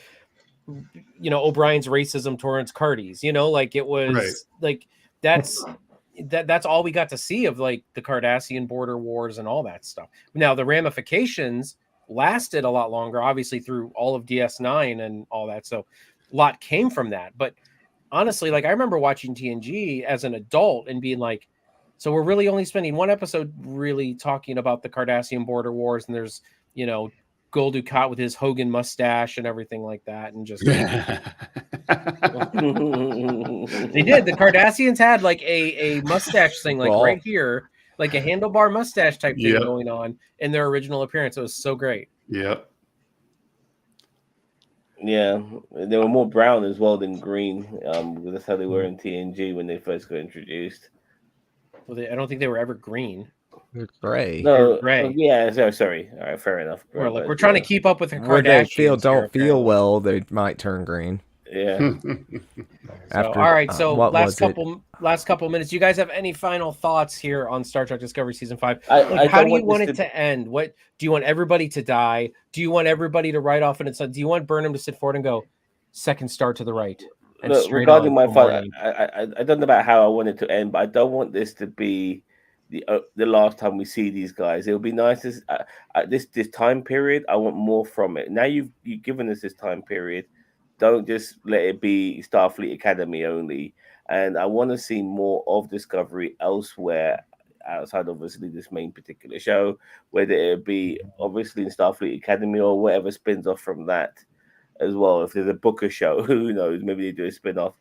O'Brien's racism towards Cardis, like it was Right. like that's all we got to see of like the Cardassian border wars and all that stuff. Now the ramifications lasted a lot longer, obviously through all of DS9 and all that. So a lot came from that. But honestly, like I remember watching TNG as an adult and being like, so we're really only spending one episode really talking about the Cardassian border wars, and there's, Gul Dukat with his Hogan mustache and everything like that, and just they did. The Cardassians had like a mustache thing, like Well, right here, like a handlebar mustache type thing Yep. going on in their original appearance. It was so great. Yep. Yeah, they were more brown as well than green. Because that's how they were in TNG when they first got introduced. Well, I don't think they were ever green. they're gray. No, gray. yeah. Sorry. All right, fair enough. We're trying to keep up with the Kardashians. When they here, don't feel apparently. well, they might turn green. Yeah. So, all right. So what last was it? couple minutes. You guys have any final thoughts here on Star Trek Discovery season 5? I How don't do you want want this it to end? What do you want everybody to die? Do you want everybody to ride off and do you want Burnham to sit forward and go second star to the right? And Look, straight regarding on my till fight, morning? I don't know about how I want it to end, but I don't want this to be the last time we see these guys. It would be nice this time period. I want more from it. Now you've given us this time period. Don't just let it be Starfleet Academy only. And I want to see more of Discovery elsewhere outside, obviously, this main particular show, whether it be obviously in Starfleet Academy or whatever spins off from that as well. If there's a Booker show, who knows? Maybe they do a spin off.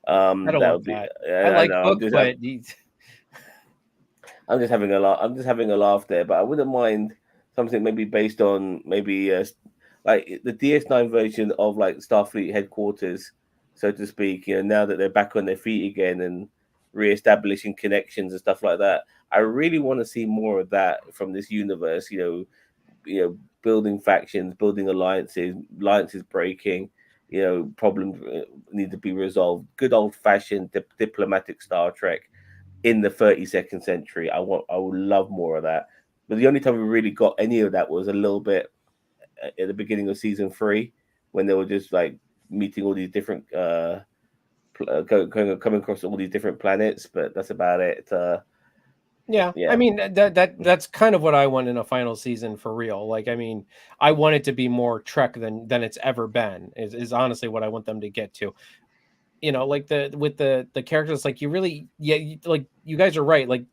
I don't want that. I like Book, but I'm just having a laugh. I'm just having a laugh there, but I wouldn't mind something maybe based on maybe like the DS9 version of like Starfleet headquarters, so to speak. Now that they're back on their feet again and re-establishing connections and stuff like that. I really want to see more of that from this universe. Building factions, building alliances breaking. Problems need to be resolved. Good old-fashioned diplomatic Star Trek in the 32nd century. I would love more of that. But the only time we really got any of that was a little bit at the beginning of season 3, when they were just like meeting all these different coming across all these different planets. But that's about it. Yeah. I mean that's kind of what I want in a final season for real. Like, I mean, I want it to be more Trek than it's ever been. Is honestly what I want them to get to. Like with the characters, like you guys are right. Like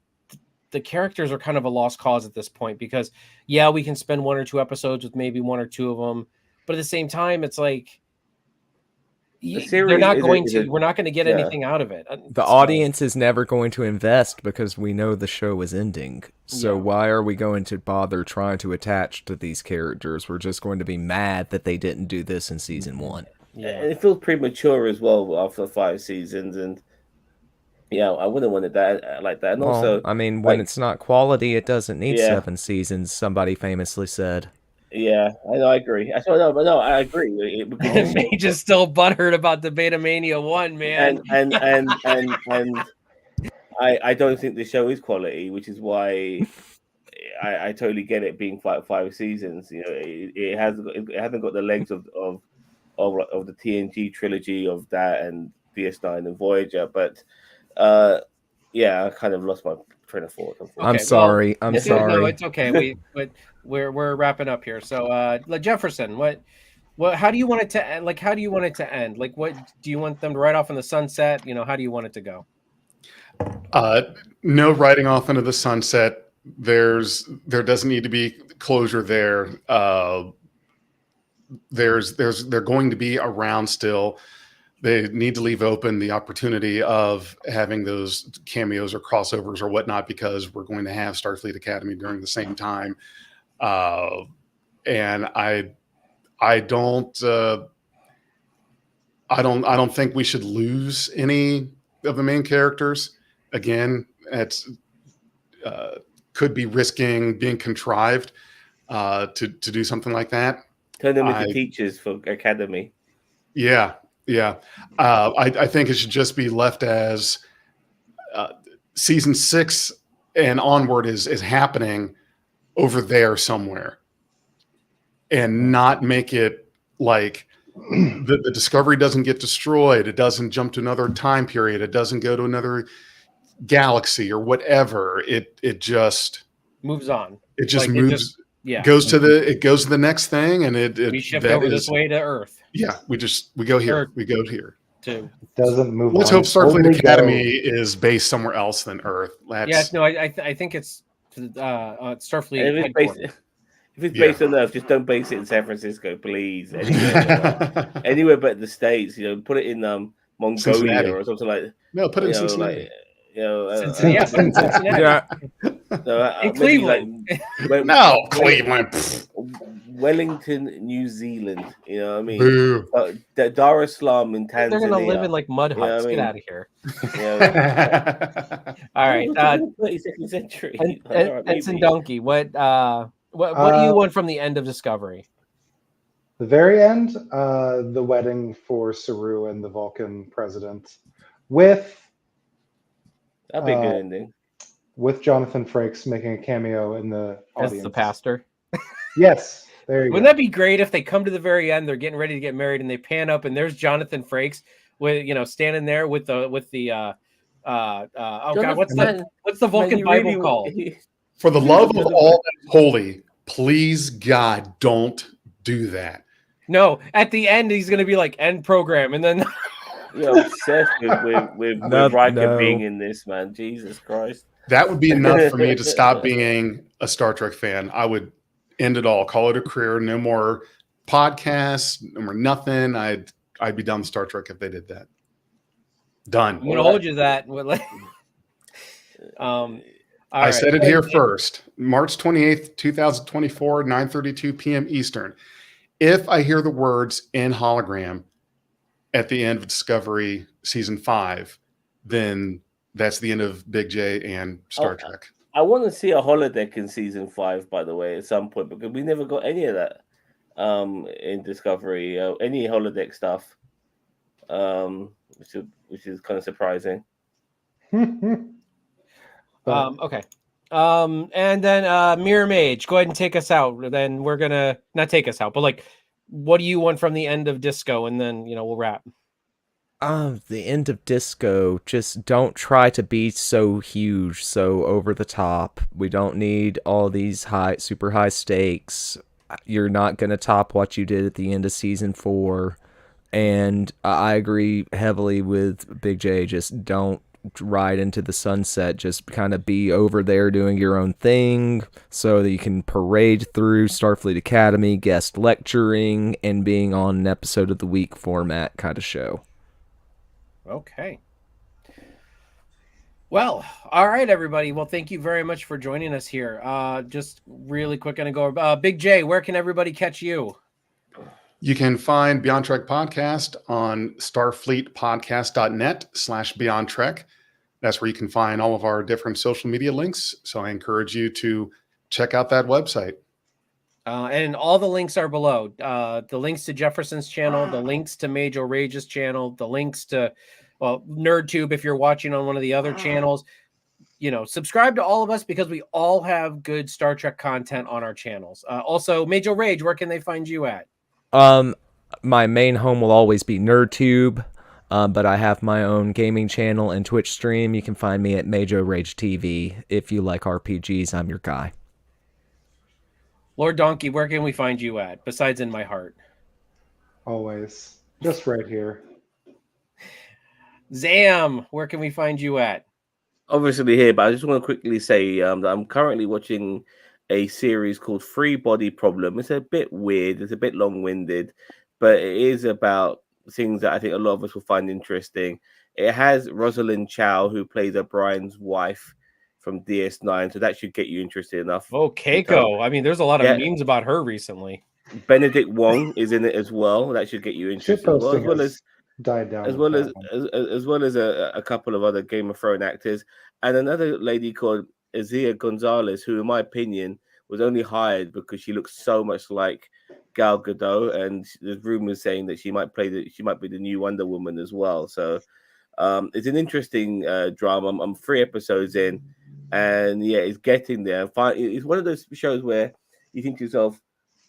the characters are kind of a lost cause at this point, because we can spend 1 or 2 episodes with maybe 1 or 2 of them, but at the same time, it's like we're not going to get anything out of it. The audience is never going to invest because we know the show is ending. So why are we going to bother trying to attach to these characters? We're just going to be mad that they didn't do this in season 1. And it feels premature as well after 5 seasons, and I wouldn't want it like that. And also, I mean, when it's not quality, it doesn't need 7 seasons. Somebody famously said. Yeah, I agree. I agree. Mage is still butthurt about the Betamania 1, man. And I don't think the show is quality, which is why I totally get it being 5 seasons. It hasn't got the legs of the TNG trilogy of that and DS9 and Voyager, but I kind of lost my train of thought. Okay, I'm sorry. No, it's okay. We're wrapping up here. So, Jefferson, how do you want it to end? Like, how do you want it to end? Like, what do you want them to ride off in the sunset? How do you want it to go? No riding off into the sunset. There doesn't need to be closure there. They're going to be around still. They need to leave open the opportunity of having those cameos or crossovers or whatnot, because we're going to have Starfleet Academy during the same time. And I don't think we should lose any of the main characters. Again, it's could be risking being contrived to do something like that. Turn them into teachers for Academy. Yeah. I think it should just be left as season 6 and onward is happening over there somewhere, and not make it like the Discovery doesn't get destroyed. It doesn't jump to another time period. It doesn't go to another galaxy or whatever. It just moves on. It just Like, moves. Yeah. Goes to the next thing, and we shift over this way to Earth. Yeah, we go here. Or we go here. To doesn't move. Let's on. hope Starfleet Only Academy go. is based somewhere else than Earth. Yes, no, I think it's Starfleet headquarters. If it's based on Earth, just don't base it in San Francisco, please. Anywhere but the States. Put it in Mongolia Cincinnati. or something like that. No, put it in Cincinnati. Cincinnati. Yeah. In Cleveland. Cleveland. Wellington, New Zealand. You know what I mean? Boo. Dar es Salaam in Tanzania. They're gonna live in like mud huts. Get out of here. All right. 32nd century. Ensign Donkey, what do you want from the end of Discovery? The very end, the wedding for Saru and the Vulcan president, with that'd be a good ending. With Jonathan Frakes making a cameo in the audience. As the pastor. Yes, there you Wouldn't that be great if they come to the very end, they're getting ready to get married, and they pan up, and there's Jonathan Frakes with standing there with the what's the Vulcan Bible called? For the love of all that's holy, please God, don't do that. No, at the end he's gonna be like end program, and then You're obsessed with Riker being in this, man. Jesus Christ. That would be enough for me to stop being a Star Trek fan. I would end it all, call it a career, no more podcasts, no more nothing. I'd be done with Star Trek if they did that. Done. I'm gonna hold you to that. I said it here first. March 28th, 2024, 9:32 p.m. Eastern. If I hear the words in hologram at the end of Discovery Season 5, then that's the end of Big J and Star Trek. I want to see a holodeck in Season 5, by the way, at some point, because we never got any of that in Discovery, any holodeck stuff, which is kind of surprising. Okay. And then Mirror Mage, go ahead and take us out. Then we're gonna not take us out, but like, what do you want from the end of Disco? And then we'll wrap. The end of Disco, just don't try to be so huge, so over the top. We don't need all these super high stakes. You're not gonna top what you did at the end of season 4. And I agree heavily with Big J. Just don't ride into the sunset. Just kind of be over there doing your own thing so that you can parade through Starfleet Academy, guest lecturing, and being on an episode of the week format kind of show. Okay. Well, all right, everybody. Well, thank you very much for joining us here. Just really quick, gonna go. Big J, where can everybody catch you? You can find Beyond Trek Podcast on starfleetpodcast.net/Beyond Trek. That's where you can find all of our different social media links. So I encourage you to check out that website. And all the links are below. The links to Jefferson's channel, the links to Major Rage's channel, the links to NerdTube if you're watching on one of the other channels. Subscribe to all of us because we all have good Star Trek content on our channels. Also, Major Rage, where can they find you at? My main home will always be NerdTube, but I have my own gaming channel and Twitch stream. You can find me at Major Rage TV. If you like RPGs, I'm your guy. Lord Donkey, where can we find you at, besides in my heart? Always. Just right here. Zam, where can we find you at? Obviously here, but I just want to quickly say that I'm currently watching a series called Free Body Problem. It's a bit weird, it's a bit long-winded, but it is about things that I think a lot of us will find interesting. It has Rosalind Chow, who plays O'Brien's wife from DS9, so that should get you interested enough. Oh, Keiko. I mean, there's a lot of memes about her recently. Benedict Wong is in it as well. That should get you interested, as well as died down, as well as a couple of other Game of Thrones actors, and another lady called Azia Gonzalez, who, in my opinion, was only hired because she looks so much like Gal Gadot, and there's rumors saying that she might be the new Wonder Woman as well. So it's an interesting drama. I'm 3 episodes in, and yeah, it's getting there. It's one of those shows where you think to yourself,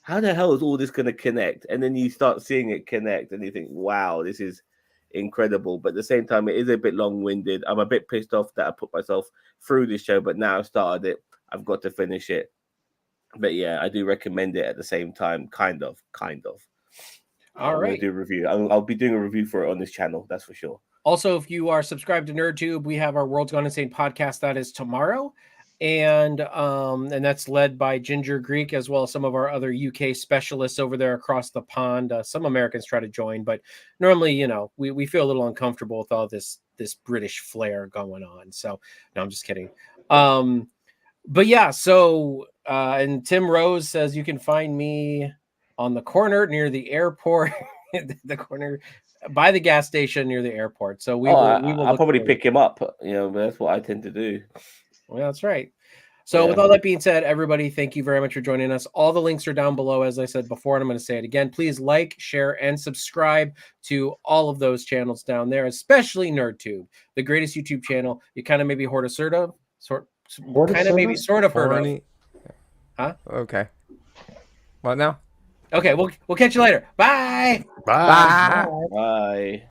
how the hell is all this going to connect? And then you start seeing it connect, and you think, wow, this is incredible. But at the same time, it is a bit long-winded. I'm a bit pissed off that I put myself through this show, but now I've started it, I've got to finish it. But yeah, I do recommend it at the same time, kind of. All right. Do a review. I'll be doing a review for it on this channel, that's for sure. Also, if you are subscribed to NerdTube, we have our World's Gone Insane podcast that is tomorrow. And that's led by Ginger Greek, as well as some of our other UK specialists over there across the pond. Some Americans try to join, but normally, you know, we feel a little uncomfortable with all this British flair going on. So no, I'm just kidding. But yeah, so and Tim Rose says you can find me on the corner near the airport, the corner by the gas station near the airport. So I'll probably pick him up. You know, that's what I tend to do. Well, that's right. So with all that being said, everybody, thank you very much for joining us. All the links are down below, as I said before, and I'm going to say it again. Please like, share, and subscribe to all of those channels down there, especially NerdTube, the greatest YouTube channel. You kind of maybe sort of heard of. Huh? Okay. What now? Okay, we'll catch you later. Bye. Bye. Bye.